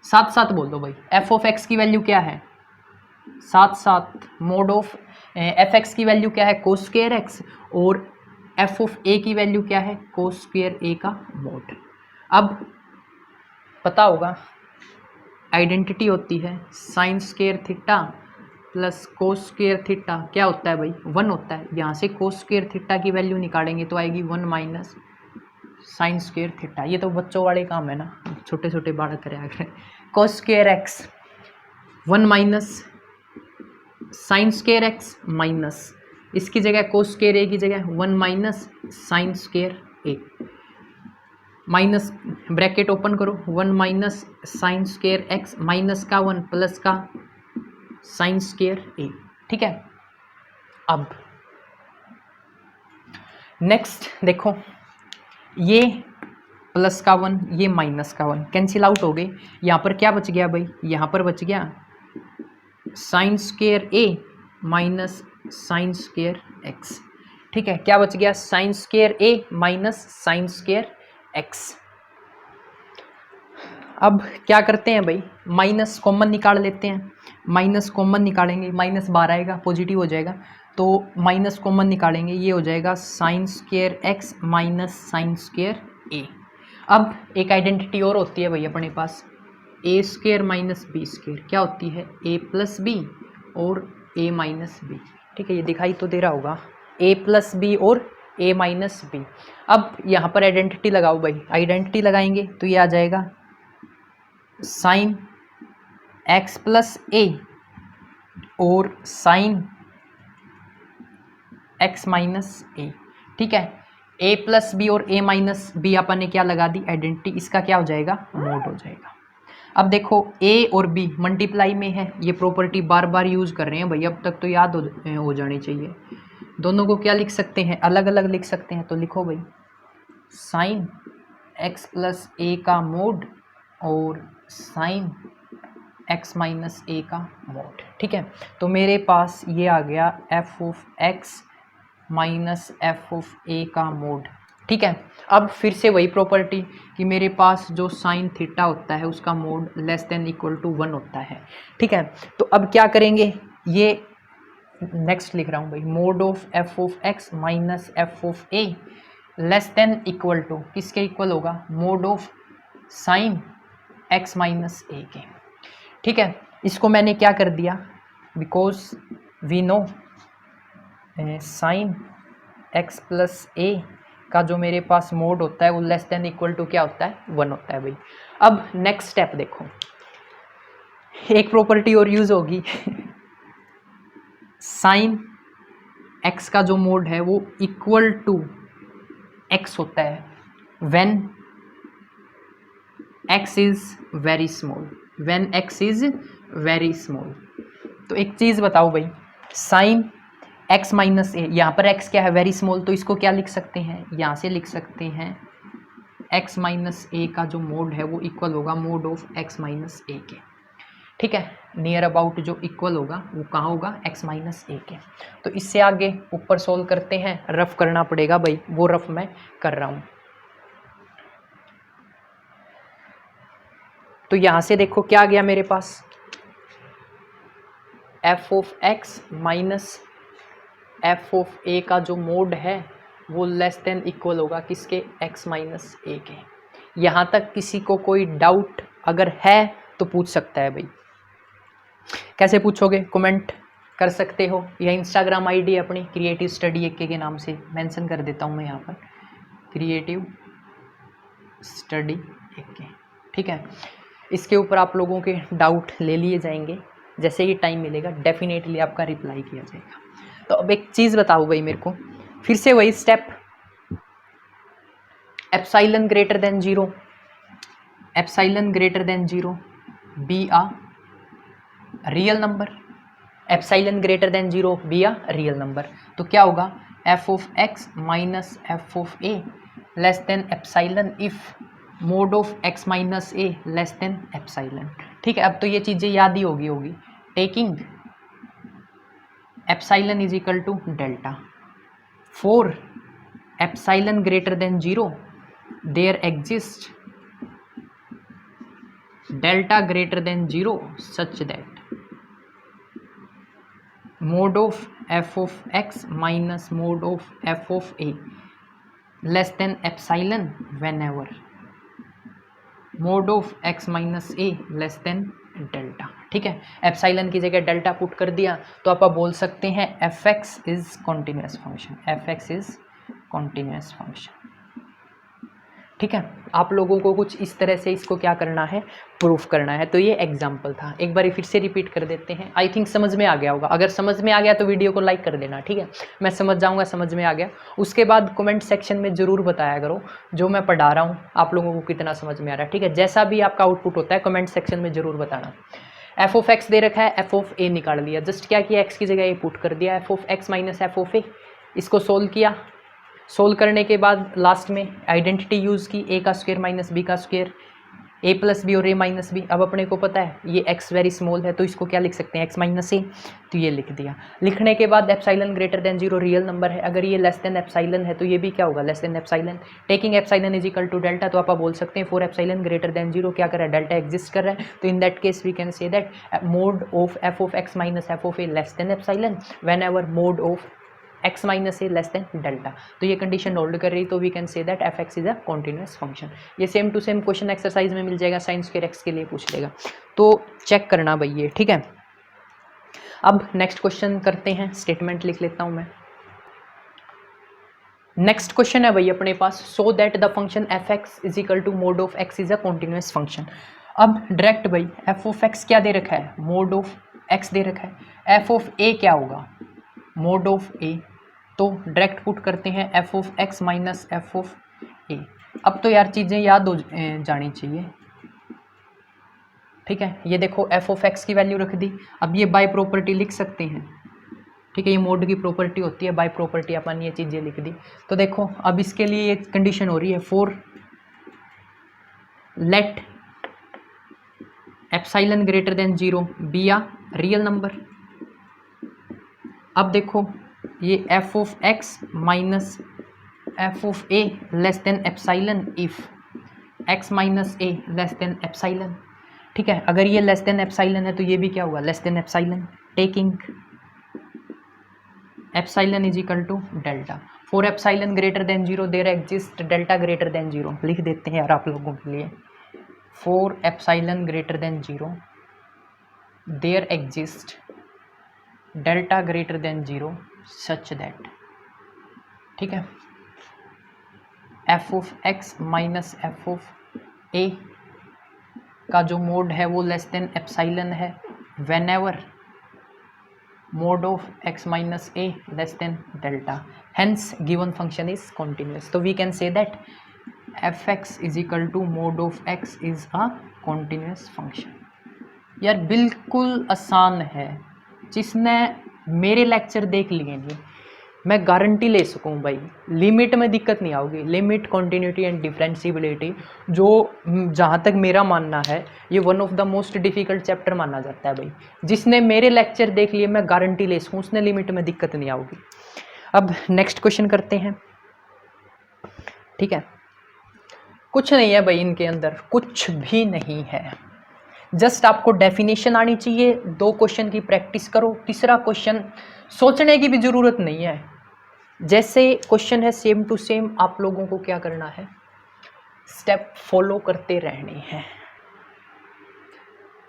साथ साथ बोल दो भाई, एफ ऑफ एक्स की वैल्यू क्या है, साथ साथ मोड ऑफ एफ एक्स की वैल्यू क्या है, कोस स्क्वायर एक्स, और एफ ऑफ ए की वैल्यू क्या है, कोस स्क्वायर ए का मोड। अब पता होगा आइडेंटिटी होती है sine square theta plus cos square theta क्या होता है भाई, 1 होता है। यहाँ से कोस स्क्वायर थीटा की वैल्यू निकालेंगे तो आएगी 1 माइनस साइन स्क्वायर थीटा। ये तो बच्चों वाले काम है ना, छोटे छोटे बालक करे आगे। कोस square x 1 minus sine square x minus इसकी जगह कोस स्क्वायर ए की जगह 1 माइनस साइन स्क्वायर ए, माइनस ब्रैकेट ओपन करो, 1 minus sine square x minus का 1 प्लस का साइन स्क्वायर ए। ठीक है, अब नेक्स्ट देखो, ये प्लस का 1 ये माइनस का 1 कैंसिल आउट हो गए। यहाँ पर क्या बच गया भाई, यहाँ पर बच गया साइन स्क्वायर ए माइनस साइन स्क्वायर एक्स। ठीक है, क्या बच गया, साइन स्क्वायर ए माइनस साइन स्क्वायर एक्स। अब क्या करते हैं भाई, माइनस कॉमन निकाल लेते हैं। माइनस कॉमन निकालेंगे, माइनस 12 आएगा, पॉजिटिव हो जाएगा, तो माइनस कॉमन निकालेंगे, ये हो जाएगा sine square x minus sine square a. अब एक आइडेंटिटी और होती है भाई अपने पास, a square minus b square क्या होती है, ए प्लस बी और ए माइनस बी। ठीक है, ये दिखाई तो दे रहा होगा, ए प्लस बी और ए माइनस बी। अब यहाँ पर आइडेंटिटी लगाओ भाई, आइडेंटिटी लगाएंगे तो ये आ जाएगा साइन एक्स प्लस ए और साइन एक्स माइनस ए। ठीक है, ए प्लस बी और ए माइनस बी अपन ने क्या लगा दी, आइडेंटिटी, इसका क्या हो जाएगा, मोड हो जाएगा। अब देखो ए और बी मल्टीप्लाई में है, ये प्रॉपर्टी बार बार यूज कर रहे हैं भाई, अब तक तो याद हो जानी चाहिए। दोनों को क्या लिख सकते हैं, अलग अलग लिख सकते हैं, तो लिखो भाई साइन एक्स प्लस ए का मोड और साइन एक्स माइनस ए का मोड। ठीक है, तो मेरे पास ये आ गया f of x minus F of a का मोड। ठीक है, अब फिर से वही प्रॉपर्टी कि मेरे पास जो साइन थीटा होता है उसका mod less than equal to 1 होता है। ठीक है, तो अब क्या करेंगे, ये नेक्स्ट लिख रहा हूँ भाई, mod of x minus F of A less than equal to किसके इक्वल होगा, mod of sine x minus a के। ठीक है, इसको मैंने क्या कर दिया, because we know sine x plus a का जो मेरे पास मोड होता है वो लेस देन इक्वल टू क्या होता है, 1 होता है भाई। अब नेक्स्ट स्टेप देखो, एक प्रॉपर्टी और यूज होगी साइन एक्स का जो मोड है वो इक्वल टू एक्स होता है when x is very small, when x is very small. तो एक चीज बताओ भाई, साइन एक्स माइनस ए, यहाँ पर एक्स क्या है, वेरी स्मॉल, तो इसको क्या लिख सकते हैं, यहाँ से लिख सकते हैं एक्स माइनस ए का जो मोड है वो इक्वल होगा mod of x minus a के। ठीक है, नियर अबाउट जो इक्वल होगा वो कहाँ होगा, एक्स माइनस ए के। तो इससे आगे ऊपर सोल्व करते हैं, रफ करना पड़ेगा भाई, वो रफ मैं कर रहा हूँ। तो यहाँ से देखो क्या आ गया मेरे पास, f of x minus F of a का जो मोड है वो लेस देन इक्वल होगा किसके, एक्स माइनस ए के। यहाँ तक किसी को कोई डाउट अगर है तो पूछ सकता है भाई। कैसे पूछोगे, कमेंट कर सकते हो, या इंस्टाग्राम आईडी अपनी क्रिएटिव स्टडी एके के नाम से मेंशन कर देता हूँ मैं यहाँ पर, क्रिएटिव स्टडी एके। ठीक है, इसके ऊपर आप लोगों के डाउट ले लिए जाएंगे, जैसे ही टाइम मिलेगा डेफिनेटली आपका रिप्लाई किया जाएगा। तो अब एक चीज़ बताओ भाई मेरे को, फिर से वही step, epsilon greater than 0, epsilon greater than 0 be a real number, epsilon greater than 0 be a real number. तो क्या होगा, f of x minus F of A less than epsilon if mod of x minus A less than epsilon. ठीक है, अब तो ये चीज़ें याद ही होगी, taking epsilon is equal to delta for epsilon greater than 0 there exist delta greater than 0 such that mode of f of x minus mode of f of a less than epsilon whenever mode of x minus a less than delta. ठीक है, epsilon की जगह delta put कर दिया तो आप बोल सकते हैं f x is continuous function, f x is continuous function. ठीक है, आप लोगों को कुछ इस तरह से इसको क्या करना है, प्रूफ करना है। तो ये एग्जाम्पल था, एक बार फिर से रिपीट कर देते हैं। आई थिंक समझ में आ गया होगा, अगर समझ में आ गया तो वीडियो को लाइक कर देना। ठीक है, मैं समझ जाऊंगा समझ में आ गया, उसके बाद कमेंट सेक्शन में ज़रूर बताया करो जो मैं पढ़ा रहा हूँ आप लोगों को कितना समझ में आ रहा है। ठीक है, जैसा भी आपका आउटपुट होता है कमेंट सेक्शन में ज़रूर बताना। एफ ऑफ एक्स दे रखा है, एफ ऑफ ए निकाल लिया, जस्ट क्या किया, एक्स की जगह ए पुट कर दिया, f of x minus F of a, इसको सोल्व किया। सोल्व करने के बाद लास्ट में आइडेंटिटी यूज़ की, ए का स्क्वायर माइनस बी का स्क्वायर, ए प्लस बी और ए माइनस बी। अब अपने को पता है ये एक्स वेरी स्मॉल है तो इसको क्या लिख सकते हैं, एक्स माइनस ए, तो ये लिख दिया। लिखने के बाद epsilon greater than 0 real number है, अगर ये लेस देन एप्सिलॉन है तो ये भी क्या होगा, less than epsilon. Taking epsilon is equal to delta, तो आप बोल सकते हैं फॉर एप्सिलॉन ग्रेटर देन 0 क्या कर रहा है, डेल्टा एग्जिस्ट कर रहा है। तो in that case we can say that mod of F of x minus F of A less than epsilon whenever mod of x minus A less than delta. तो ये condition hold कर रही, तो we can say that f x is a continuous function. ये same to same question exercise में मिल जाएगा, sine square x के लिए पूछ लेगा, तो चेक करना भाई ये। ठीक है, अब नेक्स्ट क्वेश्चन करते हैं, स्टेटमेंट लिख लेता हूं मैं। नेक्स्ट क्वेश्चन है भाई अपने पास, so that the function f x is equal to mod of x is a continuous function. अब डायरेक्ट भाई एफ ऑफ एक्स क्या दे रखा है, मोड ऑफ एक्स दे रखा है, एफ ऑफ ए क्या होगा, मोड ऑफ ए, तो डायरेक्ट पुट करते हैं f of x minus F of a. अब तो यार चीज़ें याद हो जानी चाहिए। ठीक है, ये देखो एफ ऑफ एक्स की वैल्यू रख दी, अब ये बाय प्रॉपर्टी लिख सकते हैं। ठीक है, ये मोड की प्रॉपर्टी होती है, बाय प्रॉपर्टी अपन ये चीज़ें लिख दी। तो देखो अब इसके लिए ये कंडीशन हो रही है, for let epsilon greater than 0 be a real number. अब देखो ये f of x minus F of A less than epsilon if x minus A less than epsilon. ठीक है, अगर ये लेस देन एप्सिलॉन है तो ये भी क्या होगा, less than epsilon. Taking epsilon is equal to delta for epsilon greater than 0 there exist delta greater than 0। लिख देते हैं यार आप लोगों के लिए, for epsilon greater than 0 there exist delta greater than 0 such that. ठीक है, f of x minus F of a का जो मोड है वो लेस देन एप्साइलन है whenever mod of x minus a less than delta, hence given function is continuous. So we can say that fx is equal to mod of x is a continuous function. यार बिल्कुल आसान है, जिसने मेरे lecture देख लिए नहीं मैं गारंटी ले सकूं भाई लिमिट में दिक्कत नहीं आओगी। लिमिट, कॉन्टिन्यूटी एंड डिफरेंशिएबिलिटी जो जहाँ तक मेरा मानना है ये one of the most difficult chapter माना जाता है भाई। जिसने मेरे लेक्चर देख लिए मैं गारंटी ले सकूं उसने लिमिट में दिक्कत नहीं आओगी। अब नेक्स्ट क्वेश्चन करते हैं, ठीक है। कुछ नहीं है भाई इनके अंदर, कुछ भी नहीं है, जस्ट आपको डेफिनेशन आनी चाहिए। 2 क्वेश्चन की प्रैक्टिस करो, तीसरा क्वेश्चन सोचने की भी ज़रूरत नहीं है, जैसे क्वेश्चन है सेम टू सेम आप लोगों को क्या करना है, स्टेप फॉलो करते रहने हैं।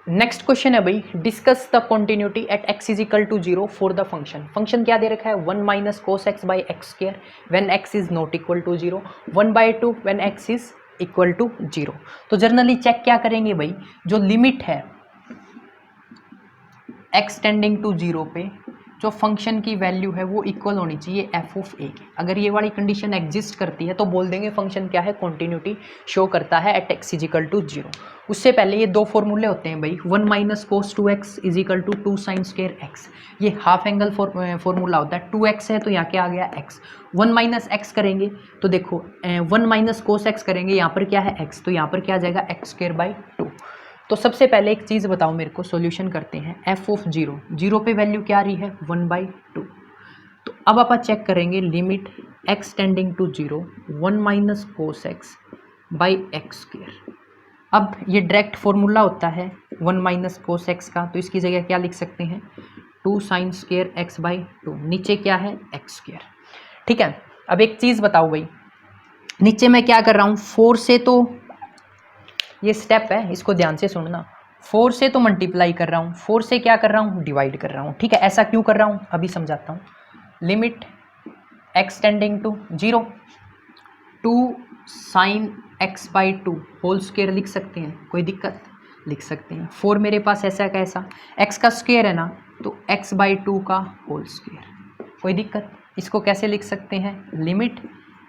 नेक्स्ट क्वेश्चन है भाई, discuss the continuity at x is equal to 0 for the function. Function क्या दे रखा है 1 minus cos x by x square when x is not equal to 0, 1/2 when x is equal to 0। तो generally check क्या करेंगे भाई, जो limit है x टेंडिंग टू 0 पे जो फंक्शन की वैल्यू है वो इक्वल होनी चाहिए एफ ऑफ ए के। अगर ये वाली कंडीशन एग्जिस्ट करती है तो बोल देंगे फंक्शन क्या है, कॉन्टिन्यूटी शो करता है at x is equal to 0। उससे पहले ये 2 फॉर्मूले होते हैं भाई, 1 minus cos 2x is equal to 2 sine square x, ये हाफ एंगल फॉर्मूला होता है। 2x है तो यहाँ क्या आ गया x, 1 माइनस एक्स करेंगे तो देखो 1 माइनस कोस एक्स करेंगे, यहाँ पर क्या है x, तो यहाँ पर क्या आ जाएगा एक्स स्क्वायर बाई 2। तो सबसे पहले एक चीज़ बताओ मेरे को, सॉल्यूशन करते हैं। एफ ऑफ 0, 0 पे वैल्यू क्या आ रही है 1/2। तो अब आप चेक करेंगे limit x tending to 0 1 minus cos x by x square. अब ये डायरेक्ट फॉर्मूला होता है 1 माइनस कोस एक्स का, तो इसकी जगह क्या लिख सकते हैं 2 साइन स्क्वायर एक्स बाई 2, नीचे क्या है एक्स स्क्वायर, ठीक है। अब एक चीज़ बताओ भाई, नीचे मैं क्या कर रहा हूँ 4 से, तो ये स्टेप है इसको ध्यान से सुनना, 4 से तो मल्टीप्लाई कर रहा हूँ, 4 से क्या कर रहा हूँ डिवाइड कर रहा हूँ, ठीक है। ऐसा क्यों कर रहा हूँ अभी समझाता हूँ। Limit x tending to 0 2 sine x by 2 whole square लिख सकते हैं, कोई दिक्कत, लिख सकते हैं। 4 मेरे पास ऐसा कैसा x का स्क्वायर है ना, तो x बाई 2 का होल स्क्वायर, कोई दिक्कत। इसको कैसे लिख सकते हैं, लिमिट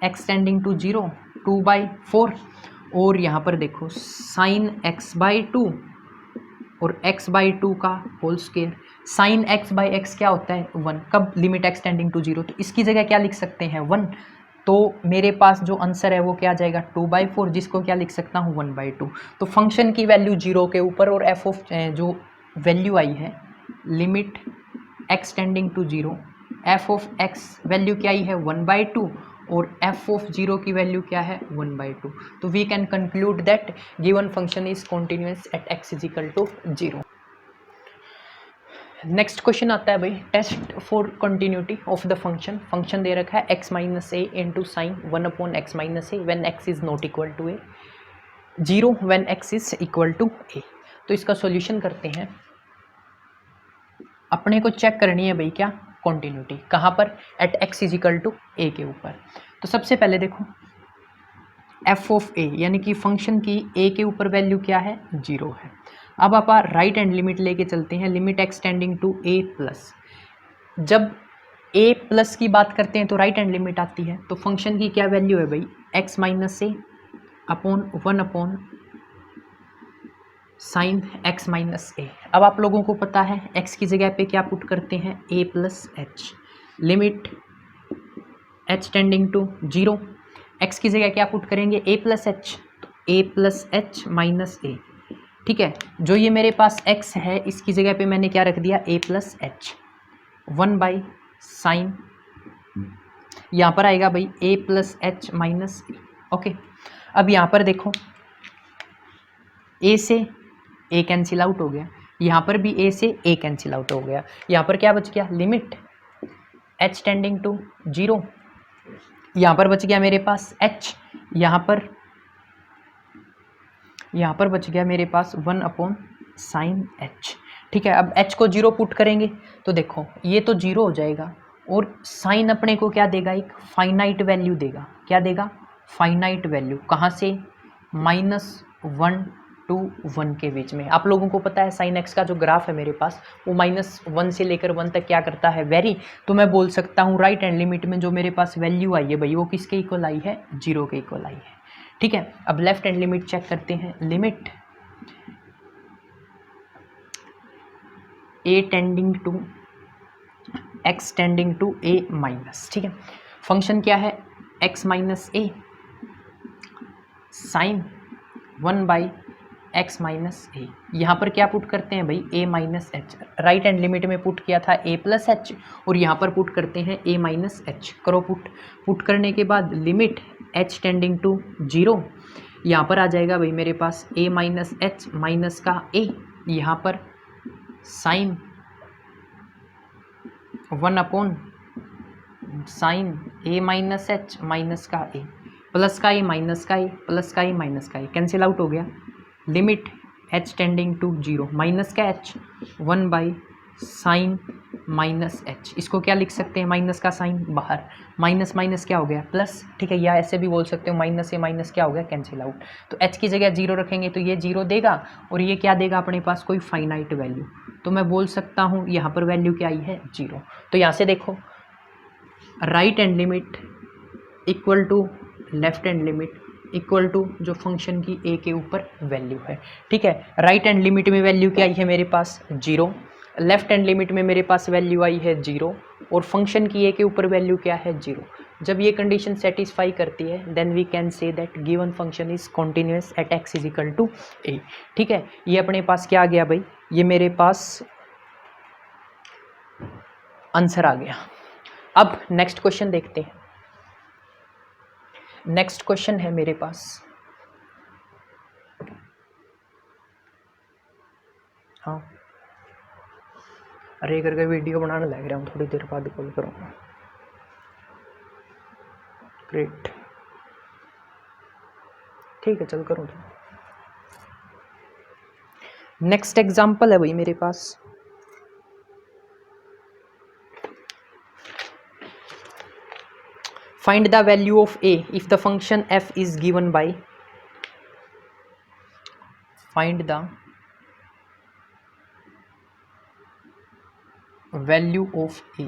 x टेंडिंग टू 0 2/4 और यहाँ पर देखो साइन x बाई 2 और x बाई 2 का whole square. Sine x by x क्या होता है 1, कब लिमिट x टेंडिंग टू 0, तो इसकी जगह क्या लिख सकते हैं 1। तो मेरे पास जो आंसर है वो क्या आ जाएगा 2/4, जिसको क्या लिख सकता हूँ 1/2। तो फंक्शन की वैल्यू 0 के ऊपर और एफ ऑफ जो वैल्यू आई है limit x tending to 0, f of x value क्या आई है 1/2 और एफ ऑफ 0 की वैल्यू क्या है 1/2। तो we can conclude that given function is continuous at x is equal to 0। Next question आता है भाई, test for continuity of the function. Function दे रखा है x minus a into sine 1/x minus a when x is not equal to a, 0 when x is equal to a. तो इसका solution करते हैं। अपने को चेक करनी है भाई क्या कॉन्टिन्यूटी, कहाँ पर at x is equal to a के ऊपर। तो सबसे पहले देखो एफ ऑफ ए यानी कि फंक्शन की ए के ऊपर वैल्यू क्या है 0 है। अब आप राइट हैंड लिमिट लेके चलते हैं, limit x tending to a plus. जब a प्लस की बात करते हैं तो राइट हैंड लिमिट आती है, तो फंक्शन की क्या वैल्यू है भाई x माइनस ए अपॉन 1 साइन x माइनस ए। अब आप लोगों को पता है x की जगह पे क्या पुट करते हैं a plus h, limit h tending to 0, x की जगह क्या पुट करेंगे a प्लस एच, तो a plus h minus a, ठीक है। जो ये मेरे पास x है इसकी जगह पे मैंने क्या रख दिया a प्लस एच, 1 साइन, यहाँ पर आएगा भाई a plus h minus A, okay. अब यहाँ पर देखो a से a कैंसिल आउट हो गया, यहाँ पर भी a से a कैंसिल आउट हो गया, यहाँ पर क्या बच गया लिमिट h टेंडिंग टू 0, यहाँ पर बच गया मेरे पास h, यहाँ पर बच गया मेरे पास 1 साइन h, ठीक है। अब h को 0 पुट करेंगे तो देखो ये तो 0 हो जाएगा और साइन अपने को क्या देगा एक फाइनाइट वैल्यू देगा, क्या देगा फाइनाइट वैल्यू, कहाँ से, -1 to 1 के बीच में। आप लोगों को पता है साइन एक्स का जो ग्राफ है मेरे पास वो -1 से लेकर 1 तक क्या करता है, वेरी। तो मैं बोल सकता हूँ राइट हैंड लिमिट में जो मेरे पास वैल्यू आई है भाई वो किसके इक्वल आई है, 0 के इक्वल आई है। ठीक है, अब लेफ्ट हैंड लिमिट चेक करते हैं, limit a tending to x tending to a minus. ठीक है, फंक्शन क्या है, x minus a sine 1/x minus a. यहाँ पर क्या पुट करते हैं भाई, a minus h. Right hand limit में पुट किया था a प्लस एच और यहाँ पर पुट करते हैं a माइनस एच। करो पुट करने के बाद लिमिट h टेंडिंग टू 0, यहाँ पर आ जाएगा भाई मेरे पास a माइनस एच माइनस का a, यहाँ पर sine 1 sine a minus h minus का a, प्लस का a माइनस का a, प्लस का a माइनस का a, कैंसिल आउट हो गया। Limit h tending to 0, minus का h 1 साइन माइनस h। इसको क्या लिख सकते हैं, माइनस का साइन बाहर, माइनस माइनस क्या हो गया प्लस। ठीक है, या ऐसे भी बोल सकते हो माइनस से माइनस क्या हो गया, कैंसिल आउट। तो h की जगह 0 रखेंगे तो ये 0 देगा और ये क्या देगा अपने पास, कोई फाइनाइट वैल्यू। तो मैं बोल सकता हूँ यहाँ पर वैल्यू क्या आई है, 0। तो यहाँ से देखो right hand limit equal to left hand limit equal to जो फंक्शन की a के ऊपर वैल्यू है। ठीक है, राइट हैंड लिमिट में वैल्यू क्या आई है मेरे पास 0, लेफ्ट हैंड लिमिट में मेरे पास वैल्यू आई है 0 और फंक्शन की a के ऊपर वैल्यू क्या है, 0। जब ये कंडीशन सेटिस्फाई करती है then we can say that given function is continuous at x is equal to a। ठीक है, ये अपने पास क्या आ गया भाई, ये मेरे पास आंसर आ गया। अब नेक्स्ट क्वेश्चन देखते हैं। नेक्स्ट क्वेश्चन है मेरे पास, हाँ अरे करके वीडियो बनाने लग रहा हूँ, थोड़ी देर बाद कॉल करूँगा। ग्रेट, ठीक है चल करूँ। तो नेक्स्ट एग्जाम्पल है भाई मेरे पास, find the value of a if the function f is given by, find the value of a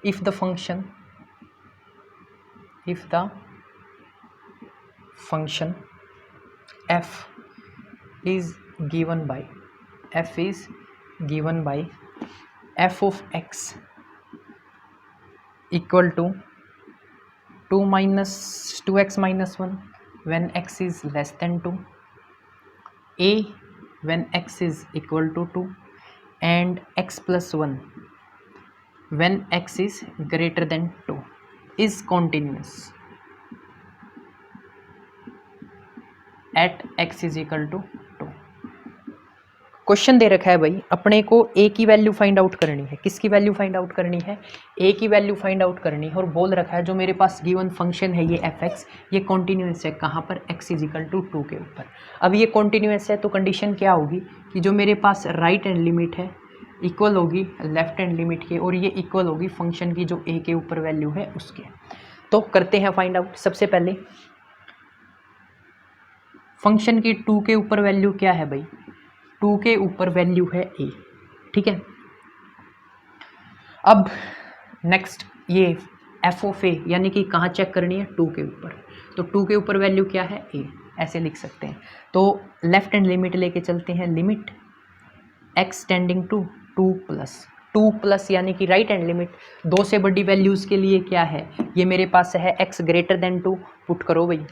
if the function f is given by f of x equal to 2x minus 1 when x is less than 2, a when x is equal to 2 and x plus 1 when x is greater than 2 is continuous at x is equal to 2। Question दे रखा है भाई अपने को a की value find out करनी है, किसकी value find out करनी है, a की वैल्यू फाइंड आउट करनी है और बोल रखा है जो मेरे पास गिवन फंक्शन है ये fx ये कॉन्टिन्यूस है, कहाँ पर x इज इक्वल टू 2 के ऊपर। अब ये कॉन्टिन्यूस है तो कंडीशन क्या होगी कि जो मेरे पास राइट हैंड लिमिट है इक्वल होगी लेफ्ट हैंड लिमिट के और ये इक्वल होगी फंक्शन की जो a के ऊपर वैल्यू है उसके। तो करते हैं फाइंड आउट। सबसे पहले फंक्शन की 2 के ऊपर वैल्यू क्या है भाई, 2 के ऊपर वैल्यू है a। ठीक है, अब नेक्स्ट ये f ऑफ a यानी कि कहाँ चेक करनी है, 2 के ऊपर। तो 2 के ऊपर वैल्यू क्या है, a, ऐसे लिख सकते हैं। तो लेफ्ट हैंड लिमिट लेके चलते हैं, limit x tending to 2 plus यानी कि राइट हैंड लिमिट 2 से बड़ी वैल्यूज़ के लिए क्या है, ये मेरे पास है x ग्रेटर देन 2, पुट करो भाई,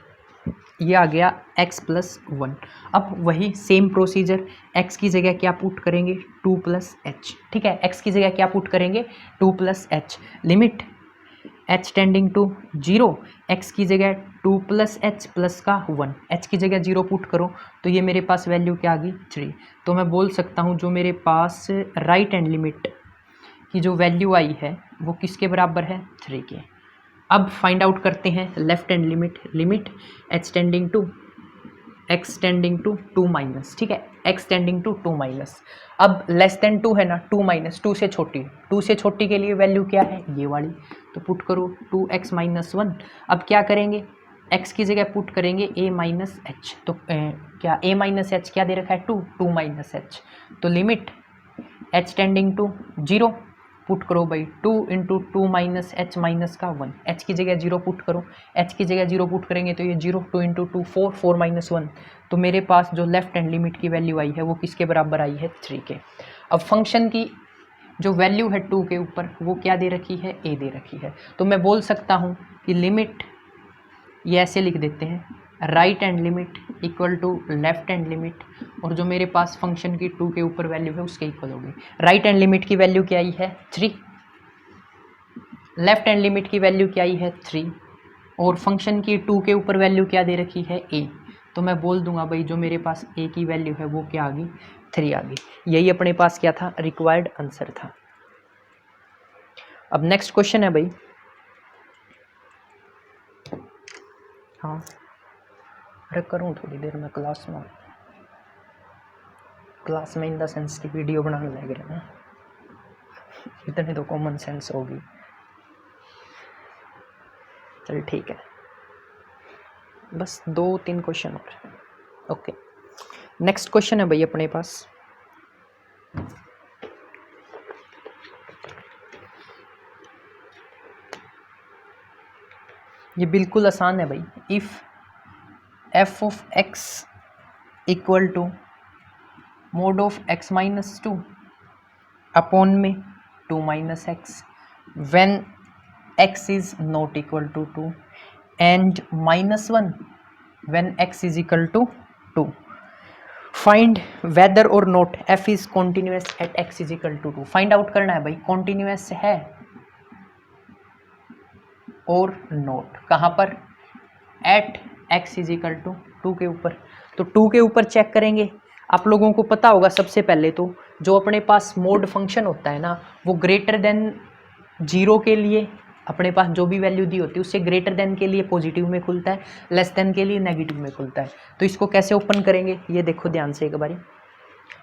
ये आ गया x प्लस 1। अब वही सेम प्रोसीजर, x की जगह क्या पुट करेंगे, 2 प्लस एच। ठीक है, x की जगह क्या पुट करेंगे, 2 plus h. Limit h tending to 0, x की जगह 2 प्लस एच प्लस का 1, h की जगह 0 पुट करो तो ये मेरे पास वैल्यू क्या आ गई, 3। तो मैं बोल सकता हूँ जो मेरे पास राइट हैंड लिमिट की जो वैल्यू आई है वो किसके बराबर है, 3 के। अब फाइंड आउट करते हैं left hand limit, limit x tending to 2 minus. ठीक है, x टेंडिंग टू 2 माइनस। अब लेस देन 2 है ना, 2 माइनस 2 से छोटी, 2 से छोटी के लिए वैल्यू क्या है, ये वाली। तो पुट करो 2x माइनस 1। अब क्या करेंगे, x की जगह पुट करेंगे a माइनस एच, तो क्या a माइनस एच क्या दे रखा है 2 माइनस एच, तो limit h tending to 0 put करो भाई 2 इंटू 2 माइनस एच माइनस का 1, h की जगह 0 पुट करो, h की जगह 0 पुट करेंगे तो ये 0, 2 इंटू 2 4, 4 माइनस 1, तो मेरे पास जो लेफ्ट हैंड लिमिट की वैल्यू आई है वो किसके बराबर आई है 3 के। अब फंक्शन की जो वैल्यू है 2 के ऊपर वो क्या दे रखी है a दे रखी है, तो मैं बोल सकता हूँ कि लिमिट ये ऐसे लिख देते हैं right hand limit equal to left hand limit, और जो मेरे पास फंक्शन की 2 के ऊपर वैल्यू है उसके इक्वल होगी। राइट हैंड लिमिट की वैल्यू क्या आई है 3, लेफ्ट हैंड लिमिट की वैल्यू क्या आई है 3, और फंक्शन की 2 के ऊपर वैल्यू क्या दे रखी है a, तो मैं बोल दूंगा भाई जो मेरे पास a की वैल्यू है वो क्या आ गई 3 आ गई। यही अपने पास क्या था रिक्वायर्ड आंसर था। अब नेक्स्ट क्वेश्चन है भाई, हाँ अरे करूँ थोड़ी देर में क्लास में इन द सेंस की वीडियो बनाने लग रहे हैं, इतने तो कॉमन सेंस होगी। चल ठीक है, बस 2-3 क्वेश्चन और। ओके नेक्स्ट क्वेश्चन है भाई अपने पास, ये बिल्कुल आसान है भाई। If f of x equal to mod of x minus 2 upon में 2 minus x when x is not equal to 2 and minus 1 when x is equal to 2, find whether or not f is continuous at x is equal to 2। Find out करना है भाई continuous है or not कहाँ पर at x is equal to 2 के ऊपर, तो 2 के ऊपर चेक करेंगे। आप लोगों को पता होगा सबसे पहले तो जो अपने पास मोड फंक्शन होता है ना वो ग्रेटर देन 0 के लिए अपने पास जो भी वैल्यू दी होती है उससे ग्रेटर देन के लिए पॉजिटिव में खुलता है, लेस देन के लिए नेगेटिव में खुलता है। तो इसको कैसे ओपन करेंगे ये देखो ध्यान से एक बारी।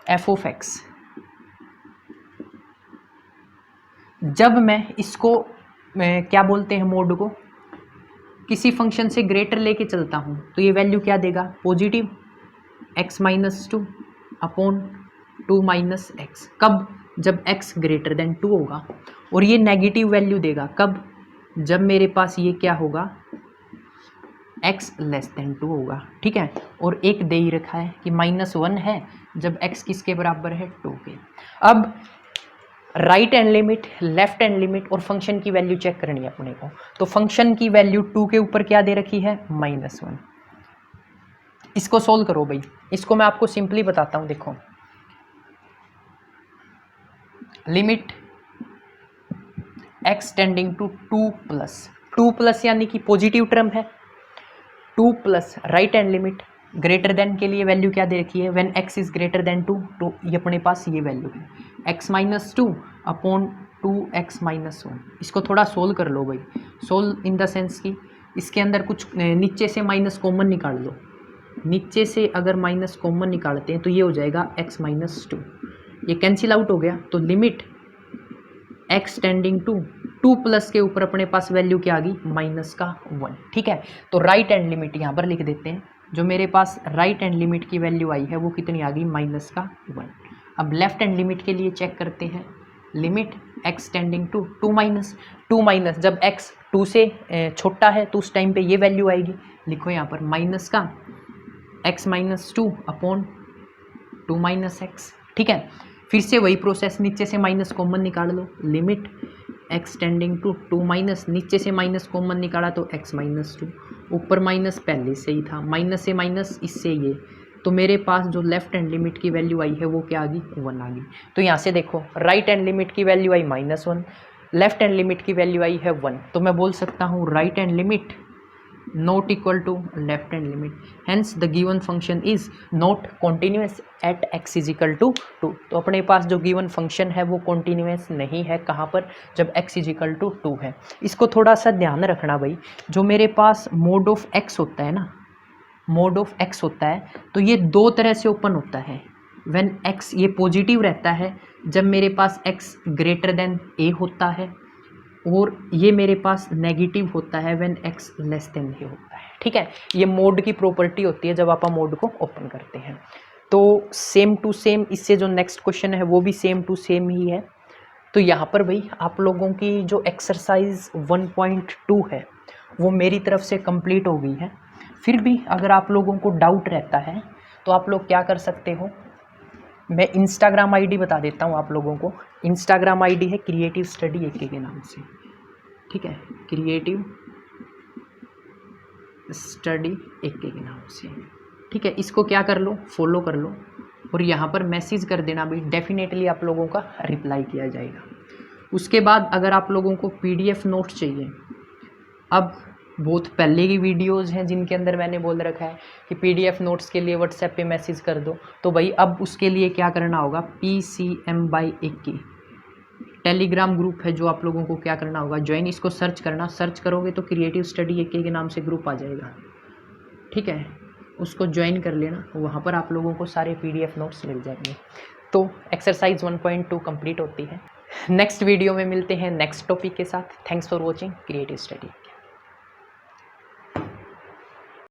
एफ ऑफ एक्स, जब मैं इसको क्या बोलते हैं मोड को किसी फंक्शन से ग्रेटर लेके चलता हूँ तो ये वैल्यू क्या देगा positive x minus 2 upon 2 minus x, कब जब x ग्रेटर देन 2 होगा, और ये नेगेटिव वैल्यू देगा कब जब मेरे पास ये क्या होगा x लेस देन 2 होगा, ठीक है। और एक दे ही रखा है कि -1 है जब x किसके बराबर है 2 के। अब right hand limit, left hand limit और फंक्शन की वैल्यू चेक करनी है अपने को। तो फंक्शन की वैल्यू 2 के ऊपर क्या दे रखी है -1। इसको सोल्व करो भाई, इसको मैं आपको सिंपली बताता हूं। देखो limit x tending to 2 plus यानी कि पॉजिटिव टर्म है, 2 plus right hand limit greater than के लिए वैल्यू क्या दे रखी है when x is greater than 2, तो ये अपने पास ये वैल्यू है x minus 2 upon 2x minus 1। इसको थोड़ा सोल्व कर लो भाई, सोल्व इन द सेंस कि इसके अंदर कुछ नीचे से माइनस कॉमन निकाल लो। नीचे से अगर माइनस कॉमन निकालते हैं तो ये हो जाएगा x माइनस 2, ये कैंसिल आउट हो गया। तो limit x tending to 2 plus के ऊपर अपने पास वैल्यू क्या आ गई -1, ठीक है। तो राइट हैंड लिमिट यहाँ पर लिख देते हैं, जो मेरे पास राइट हैंड लिमिट की वैल्यू आई है वो कितनी आ गई -1। अब लेफ्ट हैंड लिमिट के लिए चेक करते हैं, limit x tending to 2 minus जब x 2 से छोटा है तो उस टाइम पे ये वैल्यू आएगी। लिखो यहाँ पर माइनस का x minus 2 upon 2 minus x, ठीक है। फिर से वही प्रोसेस, नीचे से माइनस कॉमन निकाल लो, limit x tending to 2 minus, नीचे से माइनस कॉमन निकाला तो x माइनस 2, ऊपर माइनस पहले से ही था, माइनस से माइनस इससे ये, तो मेरे पास जो लेफ्ट हैंड लिमिट की वैल्यू आई है वो क्या आ गई 1 आ गई। तो यहाँ से देखो राइट हैंड लिमिट की वैल्यू आई -1, लेफ्ट हैंड लिमिट की वैल्यू आई है 1, तो मैं बोल सकता हूँ right hand limit not equal to left hand limit, hence the given function is not continuous at x is equal to 2। तो अपने पास जो गिवन फंक्शन है वो कॉन्टिन्यूअस नहीं है, कहाँ पर जब x इज इक्वल टू 2 है। इसको थोड़ा सा ध्यान रखना भाई, जो मेरे पास मोड ऑफ x होता है ना, मोड ऑफ x होता है तो ये दो तरह से ओपन होता है। व्हेन x ये पॉजिटिव रहता है जब मेरे पास x ग्रेटर देन a होता है, और ये मेरे पास नेगेटिव होता है व्हेन x लेस देन ये होता है, ठीक है। ये मोड की प्रॉपर्टी होती है जब आप मोड को ओपन करते हैं। तो सेम टू सेम इससे जो नेक्स्ट क्वेश्चन है वो भी सेम टू सेम ही है। तो यहाँ पर भाई आप लोगों की जो एक्सरसाइज 1.2 है वो मेरी तरफ से कंप्लीट हो गई है। फिर भी अगर आप लोगों को डाउट रहता है तो आप लोग क्या कर सकते हो, मैं इंस्टाग्राम आईडी बता देता हूँ आप लोगों को। इंस्टाग्राम आईडी है क्रिएटिव स्टडी AK के नाम से, ठीक है, क्रिएटिव स्टडी AK के नाम से, ठीक है। इसको क्या कर लो, फॉलो कर लो और यहाँ पर मैसेज कर देना भाई, डेफिनेटली आप लोगों का रिप्लाई किया जाएगा। उसके बाद अगर आप लोगों को PDF नोट चाहिए, अब बहुत पहले की वीडियोस हैं जिनके अंदर मैंने बोल रखा है कि PDF नोट्स के लिए व्हाट्सएप पे मैसेज कर दो, तो भाई अब उसके लिए क्या करना होगा, PCM by AK Telegram group है जो आप लोगों को क्या करना होगा, ज्वाइन। इसको सर्च करना, सर्च करोगे तो क्रिएटिव स्टडी AK के नाम से ग्रुप आ जाएगा, ठीक है। उसको ज्वाइन कर लेना, वहाँ पर आप लोगों को सारे PDF नोट्स मिल जाएंगे। तो एक्सरसाइज 1.2 कंप्लीट होती है। नेक्स्ट वीडियो में मिलते हैं नेक्स्ट टॉपिक के साथ। Thanks for watching creative study.